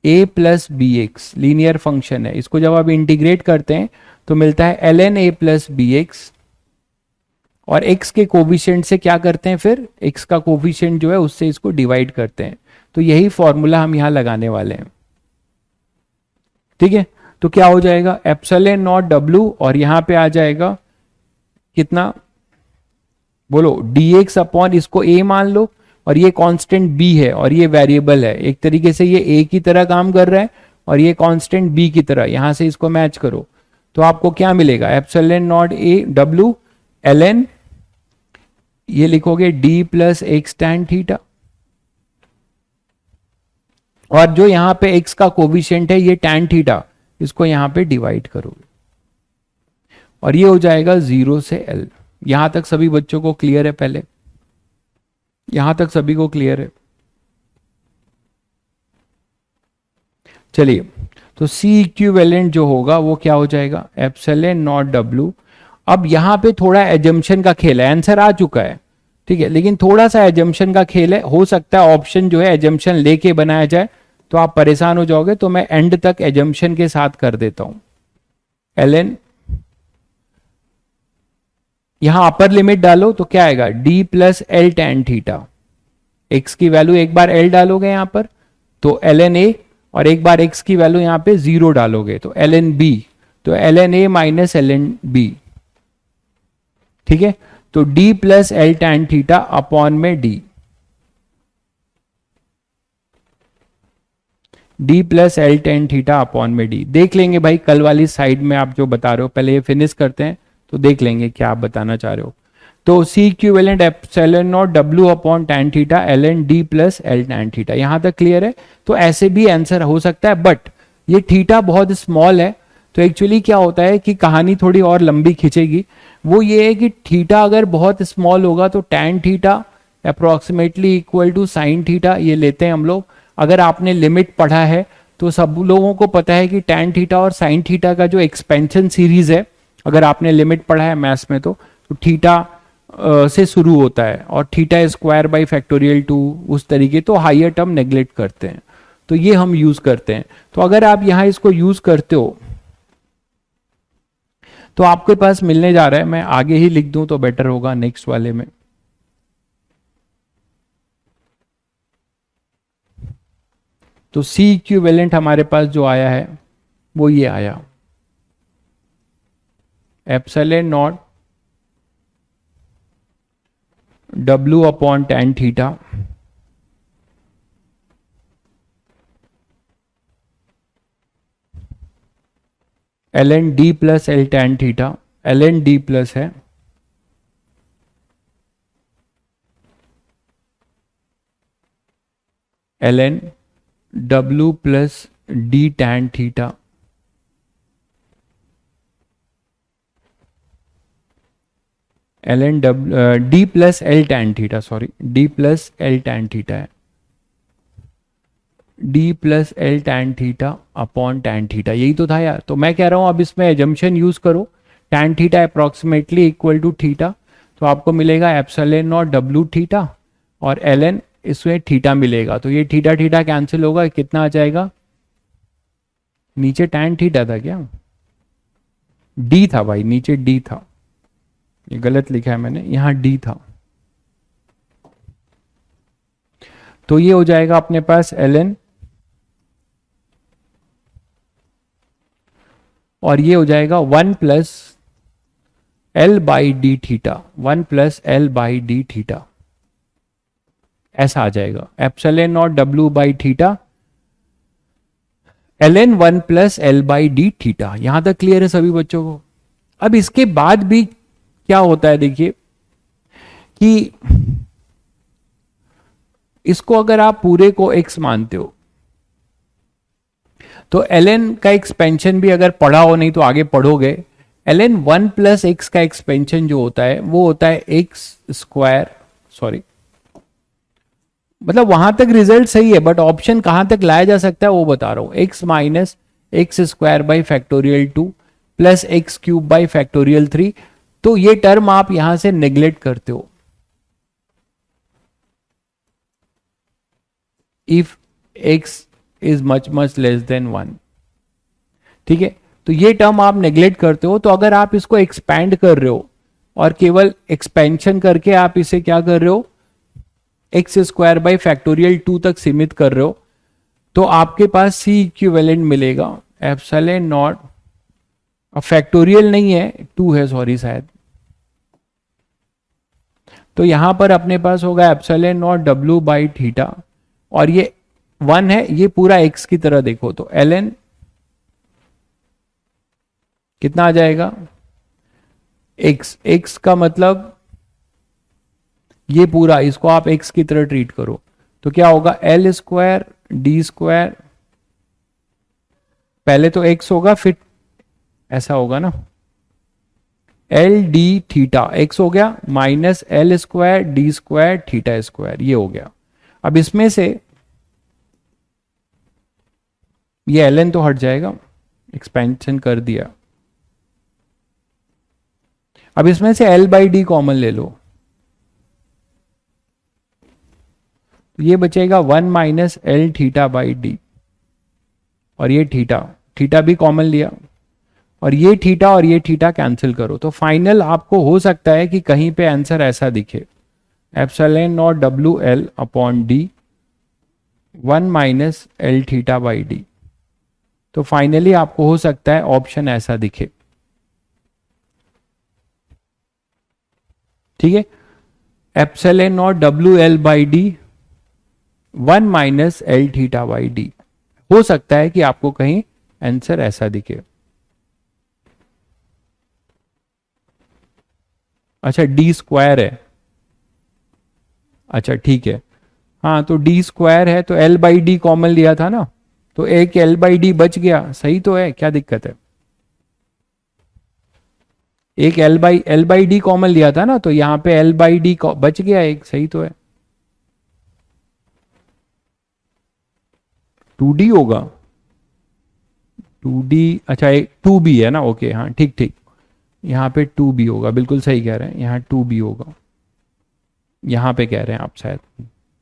a plus B X, linear function है, इसको जब आप इंटीग्रेट करते हैं तो मिलता है ln a plus B X, और x के कोफिशिएंट से क्या करते हैं, फिर x का कोफिशिएंट जो है उससे इसको डिवाइड करते हैं। तो यही फॉर्मूला हम यहां लगाने वाले हैं, ठीक है। तो क्या हो जाएगा एप्सिलॉन नॉट W, और यहां पे आ जाएगा कितना, बोलो dx अपॉन, इसको a मान लो, और ये कांस्टेंट b है और ये वेरिएबल है, एक तरीके से ये a की तरह काम कर रहा है और ये कांस्टेंट b की तरह, यहां से इसको मैच करो तो आपको क्या मिलेगा, एप्सिलॉन नॉट W ln, ये लिखोगे D plus x tan theta, और जो यहां पे x का कोफिशिएंट है ये tan थीटा, इसको यहां पे डिवाइड करोगे, और ये हो जाएगा 0 से L। यहां तक सभी बच्चों को क्लियर है, पहले यहां तक सभी को क्लियर है। चलिए, तो C इक्विवेलेंट जो होगा वो क्या हो जाएगा, एप्सिलॉन नॉट W। अब यहां पे थोड़ा एजम्पशन का खेल है, आंसर आ चुका है, ठीक है, लेकिन थोड़ा सा एजम्पशन का खेल है, हो सकता है ऑप्शन जो है एजम्पशन लेके बनाया जाए तो आप परेशान हो जाओगे, तो मैं एंड तक एजम्पशन के साथ कर देता हूं। ln, यहां अपर लिमिट डालो तो क्या आएगा, D plus L tan theta, x की वैल्यू एक बार L डालोगे यहां पर तो ln A, और एक बार x की वैल्यू यहां पे 0 डालोगे तो ln B, तो ln A minus ln B, ठीक है। तो D plus L tan theta upon में D plus L tan theta upon में D। देख लेंगे भाई कल वाली साइड में आप जो बता रहे हो, पहले ये फिनिश करते हैं तो देख लेंगे क्या आप बताना चाह रहे हो। तो C equivalent epsilon naught W upon tan theta ln D plus L tan theta, यहां तक क्लियर है। तो ऐसे भी आंसर हो सकता है, बट ये थीटा बहुत स्मॉल है, तो एक्चुअली क्या होता है कि कहानी थोड़ी और लंबी खिंचेगी। वो ये है कि थीटा अगर बहुत स्मॉल होगा तो tan theta approximately equal to sine theta, ये लेते हैं हम लोग। अगर आपने लिमिट पढ़ा है तो सब लोगों को पता है कि tan थीटा और साइन थीटा का जो एक्सपेंशन सीरीज है, अगर आपने लिमिट पढ़ा है मैथ्स में तो थीटा से शुरू होता है और थीटा स्क्वायर बाई फैक्टोरियल 2 उस तरीके, तो हाइयर टर्म नेग्लेक्ट करते हैं, तो ये हम यूज करते हैं। तो अगर आप यहां इसको यूज करते हो तो आपके पास मिलने जा रहा है, मैं आगे ही लिख दूं तो बेटर होगा नेक्स्ट वाले में। तो सी इक्विवेलेंट हमारे पास जो आया है वो ये आया, epsilon naught W upon tan theta ln d plus L tan theta, ln d plus है ln W plus d tan theta ln d plus L tan theta, sorry d plus L tan theta है, d plus L tan theta upon tan theta, यही तो था यार। तो मैं कह रहा हूं अब इसमें एजम्पशन यूज करो, tan theta approximately equal to theta, तो आपको मिलेगा एप्सिलॉन नॉट W थीटा और ln इसमें थीटा मिलेगा, तो ये थीटा थीटा कैंसिल होगा, कितना आ जाएगा, नीचे tan थीटा था क्या, d था भाई, नीचे d था, ये गलत लिखा है मैंने, यहां d था, तो ये हो जाएगा अपने पास ln और ये हो जाएगा 1 plus L by D theta, 1 plus L by D theta, ऐसा आ जाएगा epsilon naught W by theta ln 1 plus L by D theta. यहां तक क्लियर है सभी बच्चों को। अब इसके बाद भी क्या होता है, देखिए कि इसको अगर आप पूरे को x मानते हो तो ln का एक्सपेंशन भी अगर पढ़ा हो, नहीं तो आगे पढ़ोगे, ln 1 प्लस एक्स का एक्सपेंशन जो होता है वो होता है एक्स स्क्वायर, सॉरी मतलब वहां तक रिजल्ट सही है, बट ऑप्शन कहां तक लाया जा सकता है वो बता रहा हूं, x minus x square by factorial 2 plus x cube by factorial 3, तो ये टर्म आप यहां से नेग्लेक्ट करते हो, if x is much much less than 1, ठीक है, तो ये टर्म आप नेग्लेक्ट करते हो। तो अगर आप इसको एक्सपैंड कर रहे हो और केवल एक्सपेंशन करके आप इसे क्या कर रहे हो, एक्स स्क्वायर बाई फैक्टोरियल 2 तक सीमित कर रहे हो, तो आपके पास सी इक्विवेलेंट मिलेगा एप्सिलॉन नॉट, फैक्टोरियल नहीं है 2 है, सॉरी शायद, तो यहां पर अपने पास होगा epsilon naught W by theta और ये 1 है, ये पूरा x की तरह देखो तो ln कितना आ जाएगा x, x का मतलब ये पूरा, इसको आप x की तरह ट्रीट करो तो क्या होगा L स्क्वायर डी स्क्वायर, पहले तो x होगा फिर ऐसा होगा ना, एल डी थीटा x हो गया minus L square D square theta square, ये हो गया। अब इसमें से ये ln तो हट जाएगा, एक्सपेंशन कर दिया, अब इसमें से L बाई डी कॉमन ले लो, ये बचेगा 1 minus L theta by D, और ये थीटा, थीटा भी कॉमन लिया और ये थीटा कैंसिल करो, तो फाइनल आपको हो सकता है कि कहीं पे आंसर ऐसा दिखे, epsilon naught W L upon D 1 minus L theta by D, तो फाइनली आपको हो सकता है ऑप्शन ऐसा दिखे, ठीक है, epsilon naught W L by D 1 minus L theta by D, हो सकता है कि आपको कहीं आंसर ऐसा दिखे। अच्छा डी स्क्वायर है, अच्छा ठीक है, हाँ तो डी स्क्वायर है तो L बाई डी कॉमन लिया था ना, तो एक L बाई डी बच गया, सही तो है, क्या दिक्कत है, एक L बाई डी कॉमन लिया था ना, तो यहां पे L बाई डी बच गया एक, सही तो है, 2D होगा, 2D, अच्छा एक 2B है ना, ओके हाँ ठीक ठीक, यहाँ पे 2B होगा, बिल्कुल सही कह रहे हैं, यहाँ 2B होगा, यहां पे कह रहे हैं आप, शायद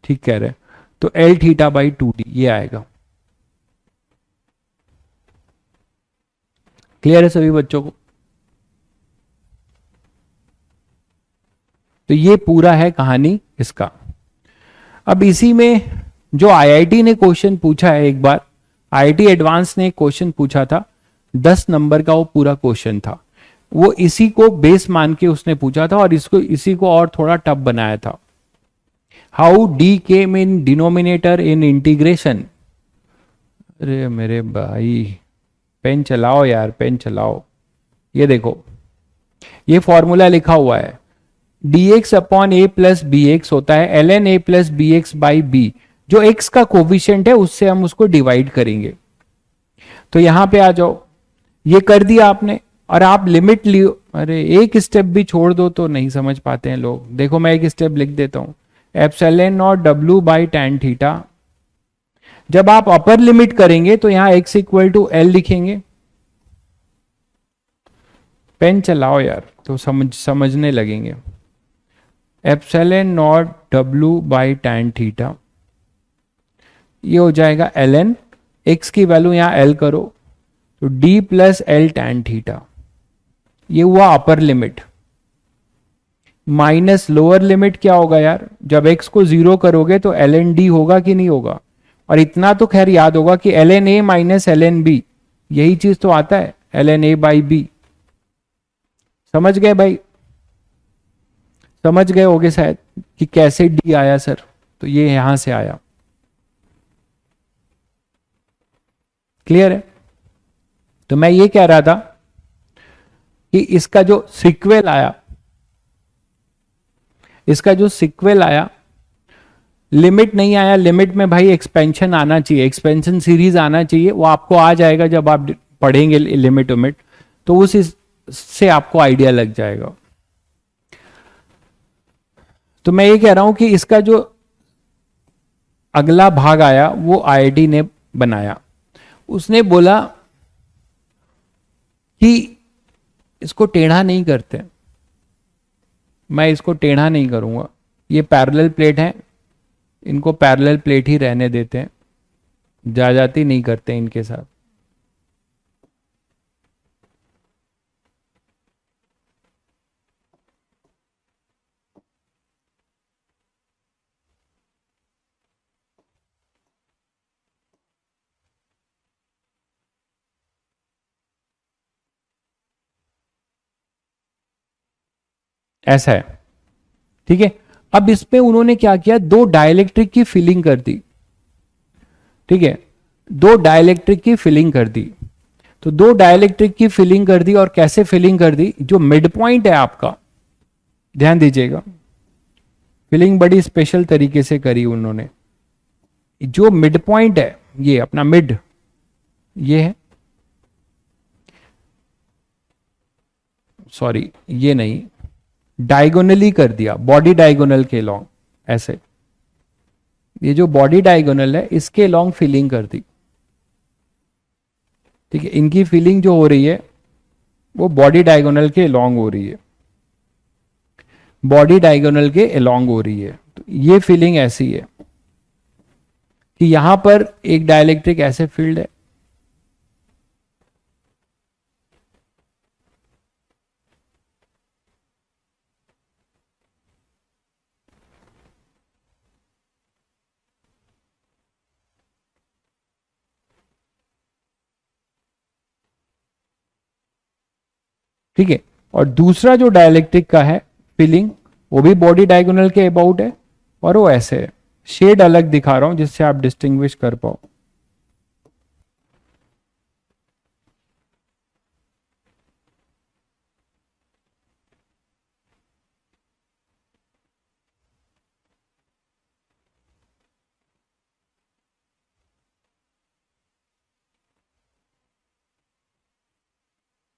ठीक कह रहे हैं। तो एल थीटा बाई 2d ये आएगा। क्लियर है सभी बच्चों को? तो ये पूरा है कहानी इसका। अब इसी में जो आईआईटी ने क्वेश्चन पूछा है, एक बार आईआईटी एडवांस ने एक क्वेश्चन पूछा था, 10 नंबर का वो पूरा क्वेश्चन था। वो इसी को बेस मान के उसने पूछा था और इसको इसी को और थोड़ा टफ बनाया था। How D came in denominator in integration. अरे मेरे भाई पेन चलाओ यार, पेन चलाओ। ये देखो, ये फॉर्मूला लिखा हुआ है, dx upon A plus B X होता है ln a plus B X by B. जो x का कोविशेंट है उससे हम उसको डिवाइड करेंगे। तो यहां पे आ जाओ, ये कर दिया आपने और आप लिमिट लियो। अरे एक स्टेप भी छोड़ दो तो नहीं समझ पाते हैं लोग। देखो मैं एक स्टेप लिख देता हूं, epsilon naught w by tan theta. जब आप अपर लिमिट करेंगे तो यहां x इक्वल टू एल लिखेंगे। पेन चलाओ यार तो समझने लगेंगे। Epsilon naught w by tan theta, ये हो जाएगा ln, x की वैल्यू यहां l करो तो d plus L tan theta. ये हुआ upper limit. Minus lower limit क्या होगा यार, जब x को 0 करोगे तो ln d होगा कि नहीं होगा। और इतना तो खैर याद होगा कि ln a minus ln b, यही चीज तो आता है ln a बाई b। समझ गए भाई? समझ गए होगे शायद कि कैसे d आया सर। तो ये यहां से आया। क्लियर है? तो मैं ये कह रहा था कि इसका जो सीक्वल आया, इसका जो सीक्वल आया, लिमिट नहीं आया। लिमिट में भाई एक्सपेंशन आना चाहिए, एक्सपेंशन सीरीज आना चाहिए। वो आपको आ जाएगा जब आप पढ़ेंगे लिमिट उमिट, तो उस से आपको आइडिया लग जाएगा। तो मैं ये कह रहा हूं कि इसका जो अगला भाग आया वो आईआईटी ने बनाया। उसने बोला कि इसको टेढ़ा नहीं करते, मैं इसको टेढ़ा नहीं करूंगा। ये पैरेलल प्लेट है, इनको पैरेलल प्लेट ही रहने देते हैं, जाती नहीं करते इनके साथ। ऐसा है, ठीक है। अब इसमें उन्होंने क्या किया, दो डाइलेक्ट्रिक की फिलिंग कर दी। ठीक है, दो डाइलेक्ट्रिक की फिलिंग कर दी। तो दो डाइलेक्ट्रिक की फिलिंग कर दी, और कैसे फिलिंग कर दी, जो मिड पॉइंट है आपका, ध्यान दीजिएगा, फिलिंग बड़ी स्पेशल तरीके से करी उन्होंने। जो मिड पॉइंट है, ये अपना मिड, ये है, सॉरी ये नहीं, डायगोनली कर दिया, बॉडी डायगोनल के लॉन्ग ऐसे। ये जो बॉडी डायगोनल है इसके लॉन्ग फिलिंग कर दी। ठीक है, इनकी फिलिंग जो हो रही है वो बॉडी डायगोनल के लॉन्ग हो रही है, बॉडी डायगोनल के अलोंग हो रही है। तो ये फिलिंग ऐसी है कि यहां पर एक डाइलेक्ट्रिक ऐसे फील्ड है, ठीक है। और दूसरा जो डाइलेक्ट्रिक का है फीलिंग, वो भी बॉडी डायगोनल के अबाउट है, और वो ऐसे है। शेड अलग दिखा रहा हूं जिससे आप डिस्टिंग्विश कर पाओ।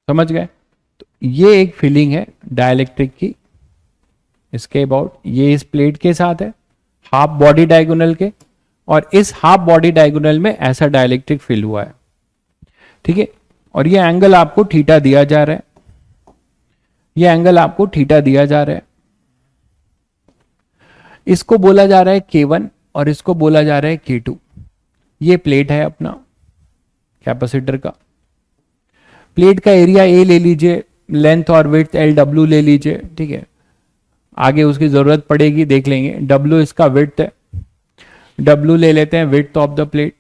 समझ गए? तो ये एक फीलिंग है डाइलेक्ट्रिक की, इसके अबाउट। ये इस प्लेट के साथ है, हाफ बॉडी डायगोनल के, और इस हाफ बॉडी डायगोनल में ऐसा डाइलेक्ट्रिक फील हुआ है। ठीक है, और ये एंगल आपको थीटा दिया जा रहा है, ये एंगल आपको थीटा दिया जा रहा है। इसको बोला जा रहा है K1 और इसको बोला जा रहा है K2। ये प्लेट है अपना कैपेसिटर का। प्लेट का एरिया ए ले लीजिए, लेंथ और विड्थ LW ले लीजिए, ठीक है। आगे उसकी जरूरत पड़ेगी, देख लेंगे। W इसका विड्थ है, W ले लेते हैं, विड्थ ऑफ द प्लेट।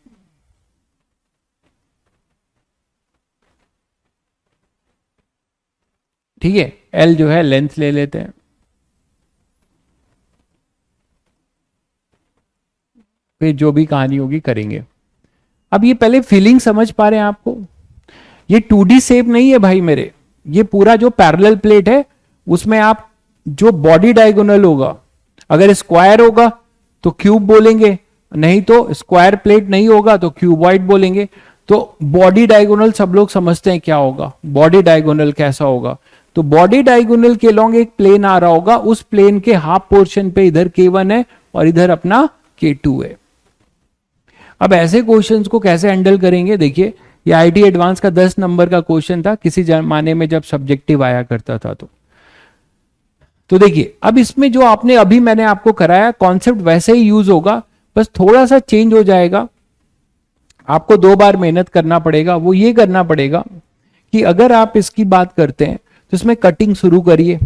ठीक है, L जो है लेंथ ले लेते हैं। फिर जो भी कहानी होगी करेंगे। अब ये पहले फीलिंग समझ पा रहे हैं आपको? ये 2D शेप नहीं है भाई मेरे, ये पूरा जो पैरेलल प्लेट है उसमें आप जो बॉडी डायगोनल होगा, अगर स्क्वायर होगा तो क्यूब बोलेंगे, नहीं तो स्क्वायर प्लेट नहीं होगा तो क्यूबॉइड बोलेंगे। तो बॉडी डायगोनल सब लोग समझते हैं क्या होगा, बॉडी डायगोनल कैसा होगा। तो बॉडी डायगोनल के लॉन्ग एक प्लेन आ रहा होगा, उस प्लेन के हाफ पोर्शन पे इधर K1 है और इधर अपना K2 है। अब ऐसे क्वेश्चंस को कैसे हैंडल करेंगे, देखिए ये आईटी एडवांस का 10 नंबर का क्वेश्चन था किसी जमाने में जब सब्जेक्टिव आया करता था। तो देखिए अब इसमें जो आपने अभी मैंने आपको कराया कॉन्सेप्ट वैसे ही यूज होगा, बस थोड़ा सा चेंज हो जाएगा। आपको 2 बार मेहनत करना पड़ेगा। वो ये करना पड़ेगा कि अगर आप इसकी बात करते हैं तो इसमें कटिंग शुरू करिए।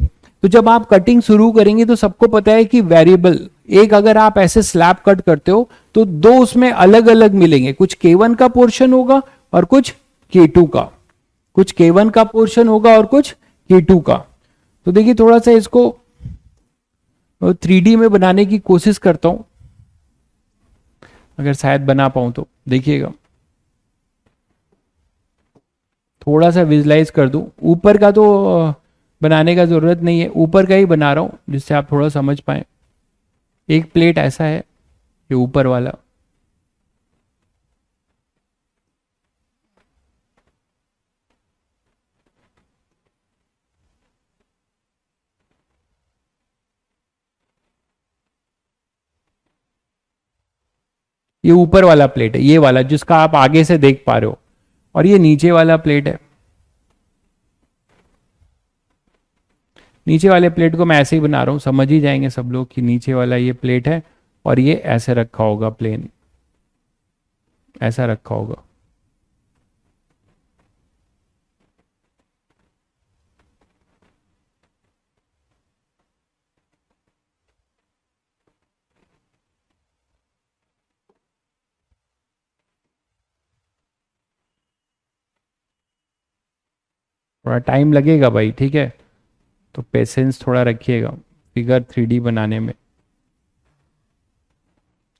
तो जब आप कटिंग शुरू करेंगे तो सबको पता है कि वेरिएबल एक अगर आप ऐसे स्लैब कट करते हो तो 2 उसमें अलग अलग मिलेंगे, कुछ K1 का पोर्शन होगा और कुछ K2 का, कुछ K1 का पोर्शन होगा और कुछ K2 का। तो देखिए थोड़ा सा इसको 3D में बनाने की कोशिश करता हूं, अगर शायद बना पाऊं तो देखिएगा। थोड़ा सा विजुलाइज कर दूं, ऊपर का तो बनाने का जरूरत नहीं है, ऊपर का ही बना रहा हूं जिससे आप थोड़ा समझ पाए। एक प्लेट ऐसा है, ये ऊपर वाला, ये ऊपर वाला प्लेट है, ये वाला जिसका आप आगे से देख पा रहे हो, और ये नीचे वाला प्लेट है। नीचे वाले प्लेट को मैं ऐसे ही बना रहा हूं, समझ ही जाएंगे सब लोग कि नीचे वाला ये प्लेट है और ये ऐसे रखा होगा, प्लेन ऐसा रखा होगा। थोड़ा टाइम लगेगा भाई, ठीक है, तो पेशेंस थोड़ा रखिएगा फिगर 3D बनाने में।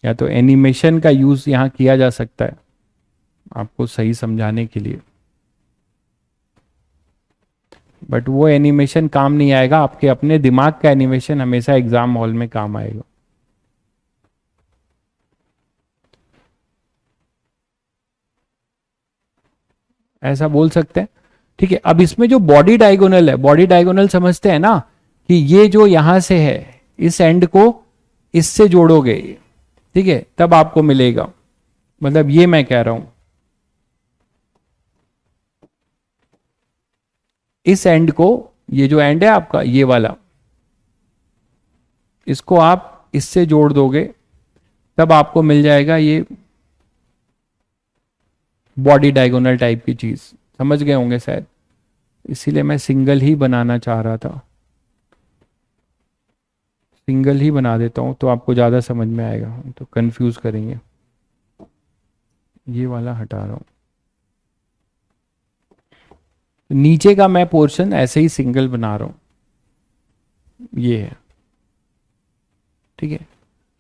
या तो एनिमेशन का यूज यहां किया जा सकता है आपको सही समझाने के लिए, बट वो एनिमेशन काम नहीं आएगा, आपके अपने दिमाग का एनिमेशन हमेशा एग्जाम हॉल में काम आएगा। ऐसा बोल सकते हैं, ठीक है। अब इसमें जो बॉडी डायगोनल है, बॉडी डायगोनल समझते हैं ना, कि ये जो यहां से है इस एंड को इससे जोड़ोगे, ठीक है, तब आपको मिलेगा। मतलब ये मैं कह रहा हूं, इस एंड को, ये जो एंड है आपका ये वाला, इसको आप इससे जोड़ दोगे तब आपको मिल जाएगा ये बॉडी डायगोनल टाइप की चीज। समझ गए होंगे शायद, इसीलिए मैं सिंगल ही बनाना चाह रहा था। सिंगल ही बना देता हूं तो आपको ज्यादा समझ में आएगा, तो कंफ्यूज करेंगे। ये वाला हटा रहा हूं, नीचे का मैं पोर्शन ऐसे ही सिंगल बना रहा हूं, ये है, ठीक है।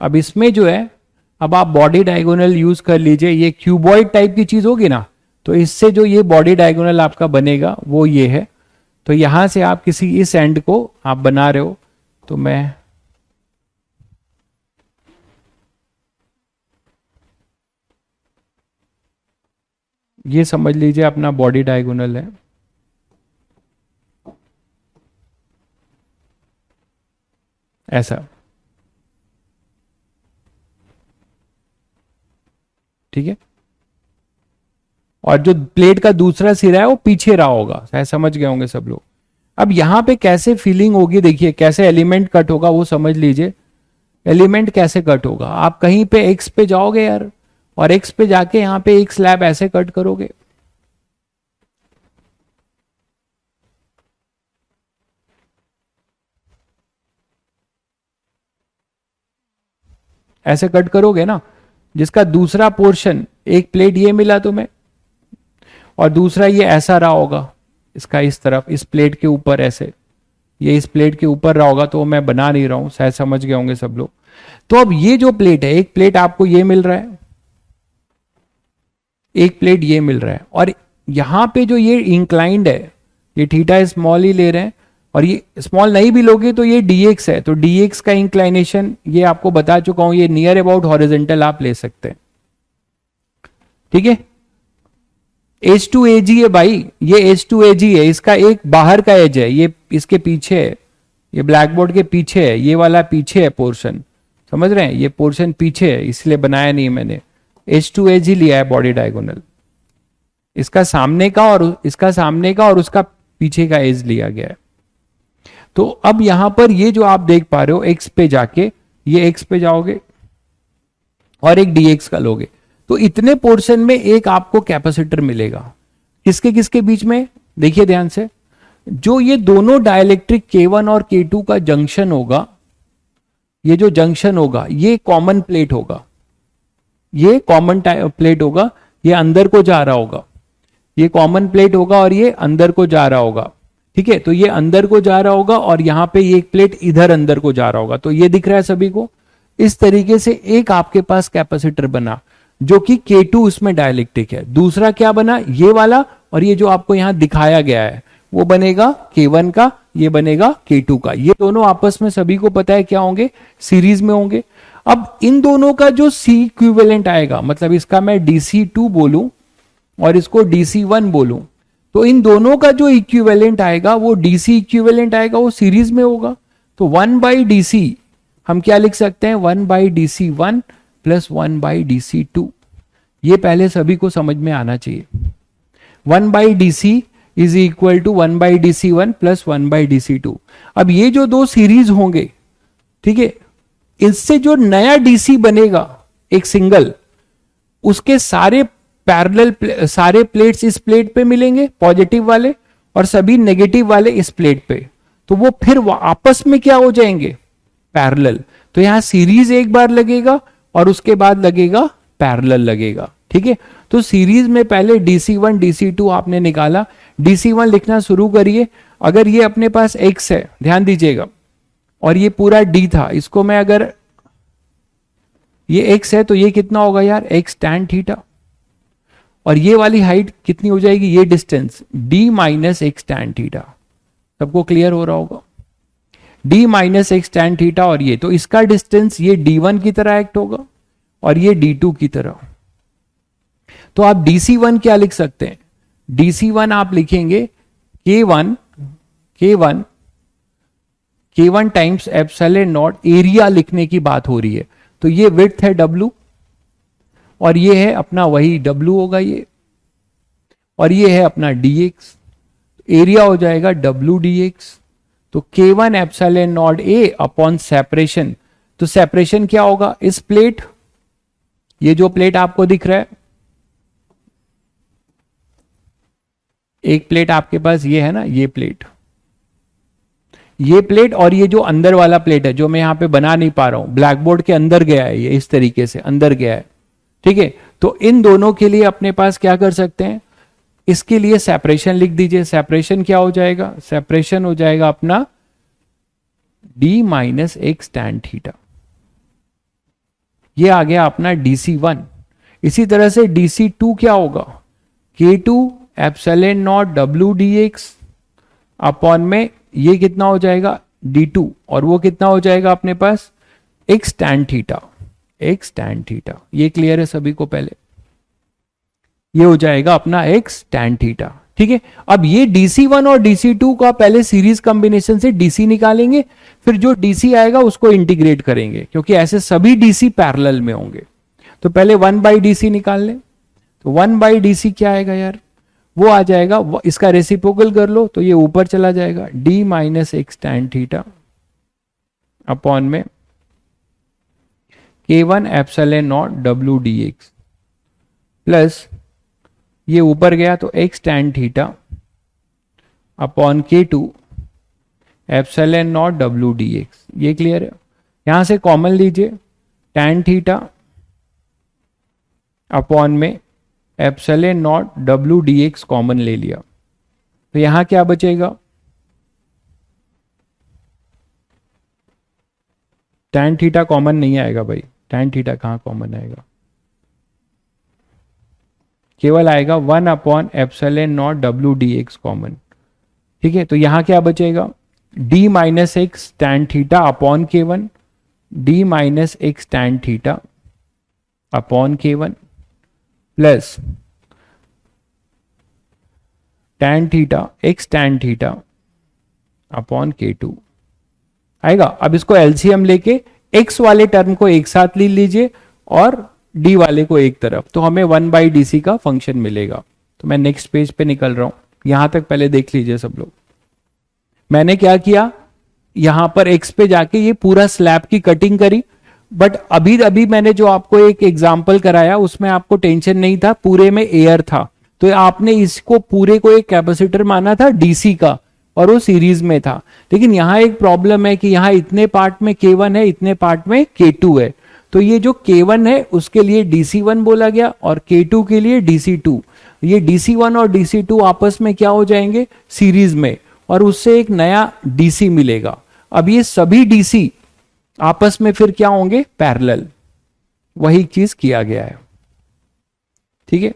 अब इसमें जो है, अब आप बॉडी डायगोनल यूज कर लीजिए, ये क्यूबॉइड टाइप की चीज होगी ना, तो इससे जो ये बॉडी डायगोनल आपका बनेगा वो ये है। तो यहां से आप किसी इस एंड को आप बना रहे हो, तो मैं ये समझ लीजिए अपना बॉडी डायगोनल है। ऐसा, ठीक है। और जो प्लेट का दूसरा सिरा है वो पीछे रहा होगा, शायद समझ गए होंगे सब लोग। अब यहां पे कैसे फीलिंग होगी, देखिए कैसे एलिमेंट कट होगा वो समझ लीजिए। एलिमेंट कैसे कट होगा? आप कहीं पे एक्स पे जाओगे यार, और एक्स पे जाके यहां पे एक स्लैब ऐसे कट करोगे, ऐसे कट करोगे ना, जिसका दूसरा पोर्शन, एक प्लेट ये मिला तुम्हें और दूसरा ये ऐसा रहा होगा, इसका इस तरफ इस प्लेट के ऊपर ऐसे, ये इस प्लेट के ऊपर रहा होगा, तो मैं बना नहीं रहा हूं, शायद समझ गए होंगे सब लोग। तो अब ये जो प्लेट है, एक प्लेट आपको ये मिल रहा है, एक प्लेट ये मिल रहा है, और यहां पे जो ये इंक्लाइंड है, ये थीटा स्मॉल ही ले रहे हैं, और ये स्मॉल नहीं भी लोगे तो ये dx है, तो dx का इंक्लाइनेशन ये आपको बता चुका हूं, ये नियर अबाउट हॉरिजॉन्टल आप ले सकते हैं, ठीक है। H2AG है भाई, ये H2AG है, इसका एक बाहर का एज है, ये इसके पीछे है, ये ब्लैक बोर्ड के पीछे है, ये वाला पीछे है पोर्शन, समझ रहे हैं, ये पोर्शन पीछे है, इसलिए बनाया नहीं मैंने, H2AG लिया है बॉडी डायगोनल, इसका सामने का और इसका सामने का और उसका पीछे का एज लिया गया है। तो अब यहां पर ये जो आप देख पा रहे हो, एक्स पे जाके, ये एक्स पे जाओगे और एक dx का लोगे, तो इतने पोर्शन में एक आपको कैपेसिटर मिलेगा, किसके किसके बीच में, देखिए ध्यान से, जो ये दोनों डाइलेक्ट्रिक K1 और K2 का जंक्शन होगा, ये जो जंक्शन होगा ये कॉमन प्लेट होगा, ये कॉमन प्लेट होगा, ये अंदर को जा रहा होगा, ये कॉमन प्लेट होगा और ये अंदर को जा रहा होगा, ठीक है। तो ये अंदर को जा रहा होगा और यहां पे ये एक प्लेट इधर अंदर को जा रहा होगा, तो ये दिख रहा है सभी को। इस तरीके से एक आपके पास कैपेसिटर बना जो कि K2 इसमें डायलेक्ट्रिक है, दूसरा क्या बना, ये वाला, और ये जो आपको यहां दिखाया गया है वो बनेगा K1 का, ये बनेगा K2 का, ये दोनों आपस में सभी को पता है क्या होंगे, सीरीज में होंगे। अब इन दोनों का जो C इक्विवेलेंट आएगा, मतलब इसका मैं DC2 बोलूं और इसको DC1 बोलूं, तो इन दोनों का जो इक्विवेलेंट आएगा वो DC इक्विवेलेंट आएगा, वो सीरीज में होगा। तो 1/DC हम क्या लिख सकते हैं, 1/DC1 प्लस 1/DC2, ये पहले सभी को समझ में आना चाहिए। 1/DC is equal to 1/DC1 plus 1/DC2। अब ये जो दो सीरीज होंगे, ठीक है, इससे जो नया DC बनेगा एक सिंगल, उसके सारे पैरेलल सारे प्लेट्स इस प्लेट पे मिलेंगे पॉजिटिव वाले, और सभी नेगेटिव वाले इस प्लेट पे, तो वो फिर आपस में क्या हो जाएंगे, पैरेलल। तो यहां सीरीज एक बार लगेगा और उसके बाद लगेगा पैरेलल लगेगा, ठीक है। तो सीरीज में पहले DC1 DC2 आपने निकाला, DC1 लिखना शुरू करिए। अगर ये अपने पास x है, ध्यान दीजिएगा, और ये पूरा D था, इसको मैं अगर ये x है तो ये कितना होगा यार, x tan थीटा, और ये वाली हाइट कितनी हो जाएगी, ये distance d minus x tan theta. सबको क्लियर हो रहा होगा, d minus x tan theta, और ये तो इसका डिस्टेंस ये d1 की तरह एक्ट होगा और ये d2 की तरह। तो आप DC1 क्या लिख सकते हैं, DC1 आप लिखेंगे K1 times epsilon naught, area लिखने की बात हो रही है, तो ये विड्थ है W और ये है अपना वही W होगा ये, और ये है अपना dx, एरिया हो जाएगा W dx। तो K1 epsilon not A upon separation, तो सेपरेशन क्या होगा, इस प्लेट, ये जो प्लेट आपको दिख रहा है, एक प्लेट आपके पास ये है ना, ये प्लेट और ये जो अंदर वाला प्लेट है जो मैं यहां पे बना नहीं पा रहा हूं, ब्लैक बोर्ड के अंदर गया है, ये इस तरीके से अंदर गया है, ठीक है। तो इन दोनों के लिए अपने पास क्या कर सकते हैं, इसके लिए सेपरेशन लिख दीजिए। सेपरेशन क्या हो जाएगा, सेपरेशन हो जाएगा अपना d minus x tan theta, ये आ गया अपना DC1। इसी तरह से DC2 क्या होगा, K2 epsilon naught W dx upon में ये कितना हो जाएगा D2, और वो कितना हो जाएगा अपने पास x tan थीटा, ये क्लियर है सभी को, पहले ये हो जाएगा अपना x tan थीटा, ठीक है। अब ये DC1 और DC2 का पहले सीरीज कॉम्बिनेशन से DC निकालेंगे, फिर जो DC आएगा उसको इंटीग्रेट करेंगे, क्योंकि ऐसे सभी DC पैरेलल में होंगे। तो पहले 1/DC निकाल लें, तो 1/DC क्या आएगा यार, वो आ जाएगा, इसका रेसिप्रोकल कर लो तो ये ऊपर चला जाएगा, d minus x tan theta upon में K1 epsilon naught W D x plus ये ऊपर गया तो x tan theta upon K2 epsilon naught W D x. ये क्लियर है? यहां से कॉमन लीजिए, tan थीटा अपॉन में epsilon naught W D x common ले लिया, तो यहां क्या बचेगा? tan थीटा कॉमन नहीं आएगा भाई, tan थीटा कहां कॉमन आएगा? केवल आएगा 1 upon epsilon naught W D x common. ठीक है, तो यहां क्या बचेगा? d minus x tan theta upon K1, d minus x tan theta upon K1 plus tan theta x tan theta upon K2 आएगा। अब इसको एलसीएम लेके x वाले टर्म को एक साथ ले लीजिए और d वाले को एक तरफ, तो हमें 1/dc का फंक्शन मिलेगा। तो मैं नेक्स्ट पेज पे निकल रहा हूं, यहां तक पहले देख लीजिए सब लोग। मैंने क्या किया, यहां पर x पे जाके ये पूरा स्लैब की कटिंग करी, बट अभी अभी मैंने जो आपको एक एग्जाम्पल कराया उसमें आपको टेंशन नहीं था, पूरे में एयर था, तो आपने इसको पूरे को एक कैपेसिटर माना था डीसी का और वो सीरीज में था। लेकिन यहां एक प्रॉब्लम है कि यहां इतने पार्ट में K1 है, इतने पार्ट में K2 है, तो ये जो K1 है उसके लिए DC1 बोला गया और K2 के लिए DC2। ये DC1 और DC2 आपस में क्या हो जाएंगे? सीरीज में, और उससे एक नया DC मिलेगा। अब ये सभी DC आपस में फिर क्या होंगे? पैरेलल। वही चीज किया गया है। ठीक है,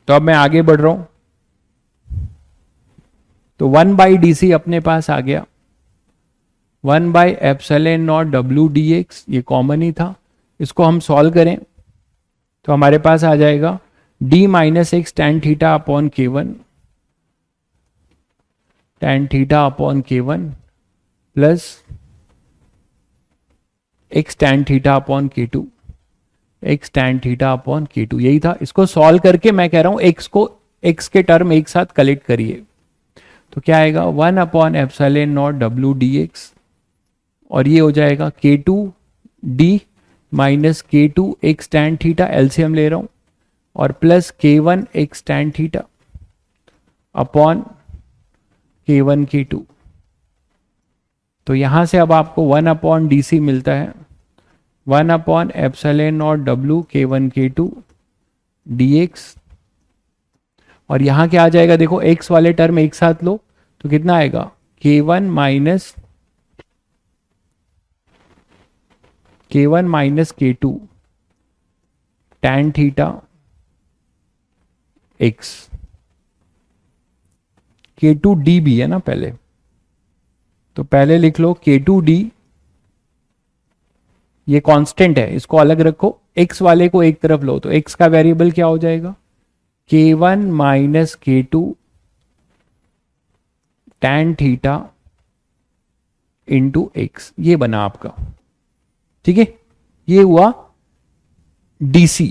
तो अब मैं आगे बढ़ रहा हूं, तो 1/dc अपने पास आ गया, 1/एप्सिलॉन नॉट डब्ल्यू डी एक्स, ये कॉमन ही था। इसको हम सॉल्व करें तो हमारे पास आ जाएगा d minus x tan theta upon K1, tan theta upon K1 plus x tan theta upon K2, x tan theta upon K2। यही था। इसको सॉल्व करके मैं कह रहा हूं x के टर्म एक साथ कलेक्ट करिए, तो क्या आएगा? 1 upon epsilon naught W D x, और ये हो जाएगा K2 d minus K2 x tan theta, LCM ले रहा हूं, और plus K1 x tan theta upon K1 K2। तो यहां से अब आपको 1 अपॉन DC मिलता है, 1 upon epsilon naught W K1 K2 dx, और यहां क्या आ जाएगा? देखो x वाले टर्म एक साथ लो तो कितना आएगा? K1 minus K2 tan theta x, K2d भी है ना पहले, तो पहले लिख लो K2d, ये कांस्टेंट है, इसको अलग रखो, x वाले को एक तरफ लो, तो x का वेरिएबल क्या हो जाएगा? K1 minus K2 tan theta into x, ये बना आपका। ठीक है, ये हुआ DC,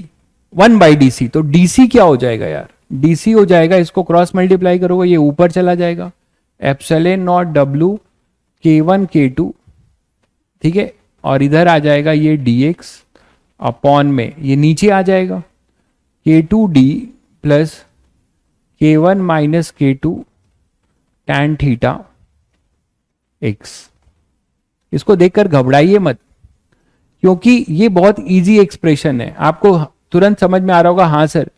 1/dc। तो DC क्या हो जाएगा यार? DC हो जाएगा, इसको क्रॉस मल्टीप्लाई करोगे ये ऊपर चला जाएगा, epsilon naught W K1 K2, ठीक है, और इधर आ जाएगा ये dx अपॉन में, ये नीचे आ जाएगा K2d plus K1 minus K2 tan theta x। इसको देखकर घबराइए मत, क्योंकि ये बहुत इजी एक्सप्रेशन है, आपको तुरंत समझ में आ रहा होगा हाँ सर,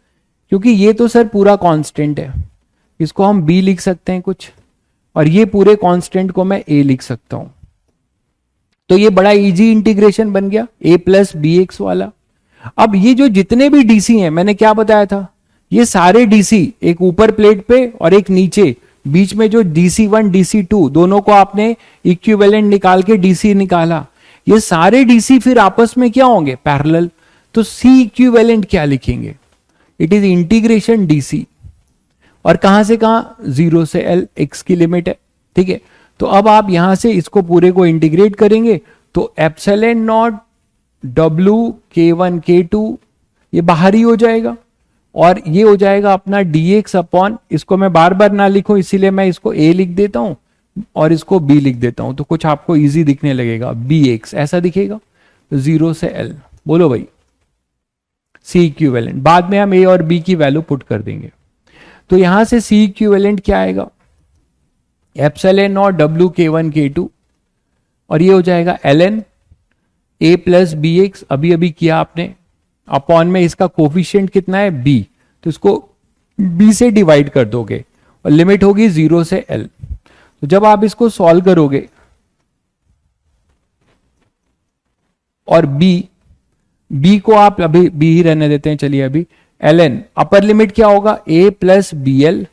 क्योंकि ये तो सर पूरा कांस्टेंट है, इसको हम b लिख सकते हैं कुछ, और ये पूरे कांस्टेंट को मैं a लिख सकता हूं, तो ये बड़ा इजी इंटीग्रेशन बन गया a प्लस बी एक्स वाला। अब ये जो जितने भी डीसी हैं, मैंने क्या बताया था, ये सारे डीसी एक ऊपर प्लेट पे और एक नीचे, बीच में जो DC1 DC2 दोनों को आपने इक्विवेलेंट निकाल के DC निकाला, ये सारे डीसी फिर आपस में क्या होंगे? पैरेलल। तो C इक्विवेलेंट क्या लिखेंगे? इट इज इंटीग्रेशन DC, और कहां से कहां? 0 से L, x की लिमिट है। ठीक है, तो अब आप यहां से इसको पूरे को इंटीग्रेट करेंगे तो epsilon naught W K1 K2 ये बाहर ही हो जाएगा, और ये हो जाएगा अपना dx अपॉन, इसको मैं बार बार ना लिखूं इसीलिए मैं इसको a लिख देता हूं, और इसको बी लिख देता हूं तो कुछ आपको इजी दिखने लगेगा, बी एक्स ऐसा दिखेगा, 0 से एल। बोलो भाई, सी इक्विवेलेंट। बाद में हम ए और बी की वैल्यू पुट कर देंगे। तो यहां से सी इक्विवेलेंट क्या आएगा, epsilon naught W K one K two, और ये हो जाएगा L N A plus B X, अभी अभी किया आपने, अपॉन में इसका कोफिशिएंट कितना है बी, तो इसको बी से डिवाइड कर दोगे और लिमिट होगी 0 से एल। तो जब आप इसको सॉल्व करोगे और बी को आप अभी बी ही रहने देते हैं, चलिए अभी एल एन अपर लिमिट क्या होगा ए प्लस बी एल,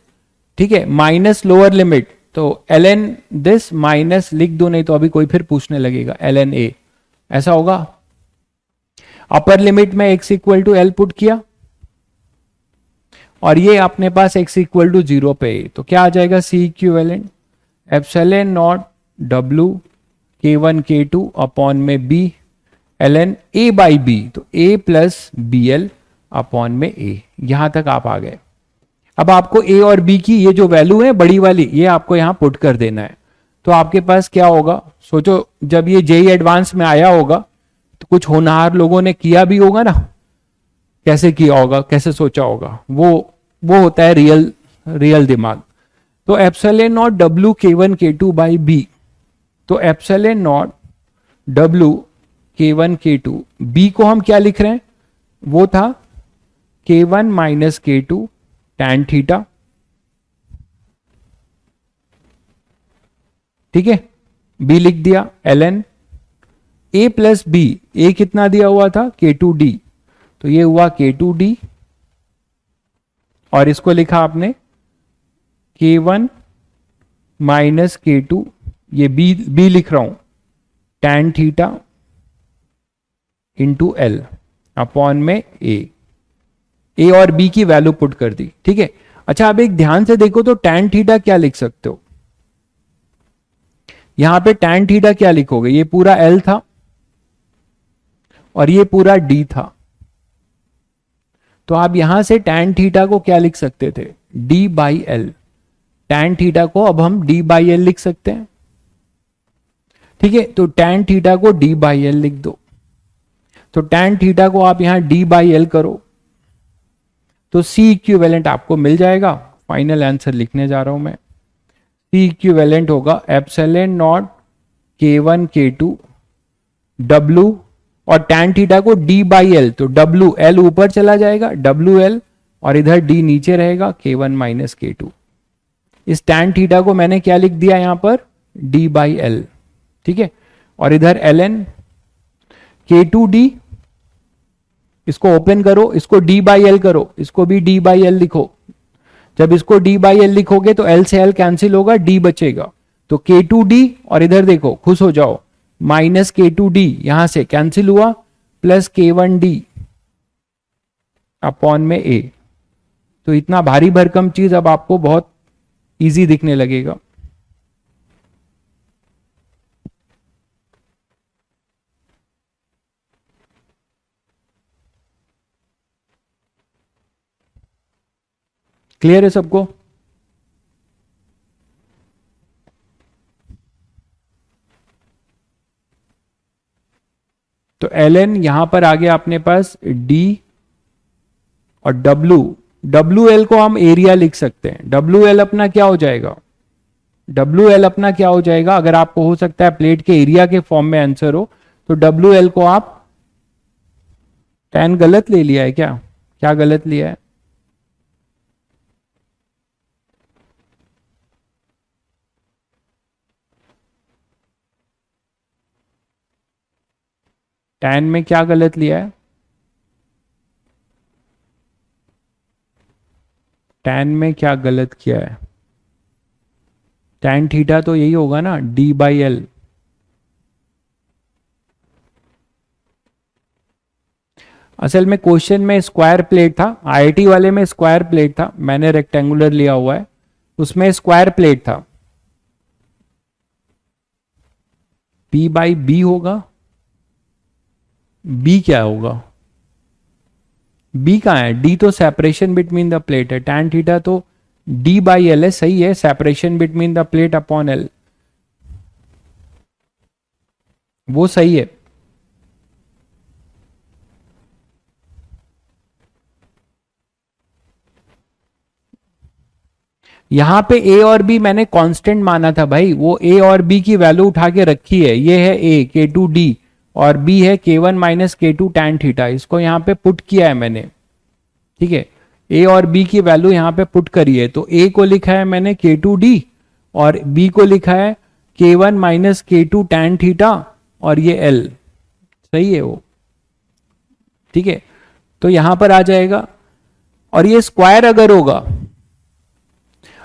ठीक है, माइनस लोअर लिमिट, तो एल एन दिस माइनस लिख दो, नहीं तो अभी कोई फिर पूछने लगेगा एल एन ए, ऐसा होगा। अपर लिमिट में x equal to L put किया और ये अपने पास x इक्वल टू 0 पे, तो क्या आ जाएगा C equivalent epsilon naught W K one K two upon में B L N A by B, तो A plus B L upon में ए। यहां तक आप आ गए। अब आपको ए और बी की ये जो वैल्यू है बड़ी वाली, ये आपको यहां पुट कर देना है। तो आपके पास क्या होगा, सोचो जब ये जेई एडवांस में आया होगा तो कुछ होनहार लोगों ने किया भी होगा ना, कैसे किया होगा, कैसे सोचा होगा, वो होता है रियल दिमाग। तो epsilon naught W K one K two by B, तो epsilon naught W K one K two, B को हम क्या लिख रहे हैं, वो था K one minus K two tan theta, ठीक है, बी लिख दिया L N A plus B, A कितना दिया हुआ था के टू डी, तो ये हुआ के टू डी, और इसको लिखा आपने के वन माइनस के टू, ये बी लिख रहा हूं tan theta into L upon में ए और बी की वैल्यू पुट कर दी, ठीक है। अच्छा अब एक ध्यान से देखो तो टैन थीटा क्या लिख सकते हो, यहां पे टैन थीटा क्या लिखोगे, ये पूरा एल था और ये पूरा डी था, तो आप यहां से टैन थीटा को क्या लिख सकते थे, D by L. Tan theta को अब हम डी बाई एल लिख सकते हैं, ठीक है। तो टैन थीटा को डी बाई एल लिख दो, तो टैन थीटा को आप यहां डी बाई एल करो तो सी इक्विवेलेंट आपको मिल जाएगा। फाइनल आंसर लिखने जा रहा हूं मैं, सी इक्विवेलेंट होगा एप्सिलॉन नॉट के वन के टू डब्ल्यू, और टैन थीटा को डी बाई एल, तो डब्ल्यू एल ऊपर चला जाएगा डब्ल्यू एल, और इधर डी नीचे रहेगा के वन माइनस के टू। इस टैन थीटा को मैंने क्या लिख दिया यहां पर, डी बाई एल, ठीक है, और इधर एल एन के टू डी, इसको ओपन करो, इसको डी बाई एल करो, इसको भी डी बाई एल लिखो। जब इसको डी बाई एल लिखोगे तो एल से एल कैंसिल होगा, डी बचेगा, तो के टू डी, और इधर देखो खुश हो जाओ, माइनस के टू डी यहां से कैंसिल हुआ, प्लस के वन डी अपॉन में ए। तो इतना भारी भरकम चीज अब आपको बहुत इजी दिखने लगेगा। क्लियर है सबको? तो एल एन यहां पर आ गया अपने पास डी, और डब्ल्यू एल को हम एरिया लिख सकते हैं। डब्ल्यू एल अपना क्या हो जाएगा, डब्ल्यू एल अपना क्या हो जाएगा, अगर आपको हो सकता है प्लेट के एरिया के फॉर्म में आंसर हो, तो डब्ल्यू एल को आप टैन गलत ले लिया है क्या, क्या गलत लिया है, टैन में क्या गलत लिया है, टैन में क्या गलत किया है, टैन थीटा तो यही होगा ना, डी बाई एल। असल में क्वेश्चन में स्क्वायर प्लेट था, आईआईटी वाले में स्क्वायर प्लेट था, मैंने रेक्टेंगुलर लिया हुआ है, उसमें स्क्वायर प्लेट था, पी बाई बी होगा, बी क्या होगा, बी कहाँ है, डी तो सेपरेशन बिटवीन द प्लेट है, टैन थीटा तो डी बाई एल है, सही है, separation between the plate upon L, वो सही है। यहां पे ए और बी मैंने कांस्टेंट माना था भाई, वो ए और बी की वैल्यू उठा के रखी है। ये है ए के टू डी और बी है के one minus K two tan theta, इसको यहां पे पुट किया है मैंने। ठीक है, ए और बी की वैल्यू यहां पे पुट करी है, तो ए को लिखा है मैंने के टू डी और बी को लिखा है के one minus K two tan theta और ये एल, सही है वो। ठीक है, तो यहां पर आ जाएगा। और ये स्क्वायर अगर होगा,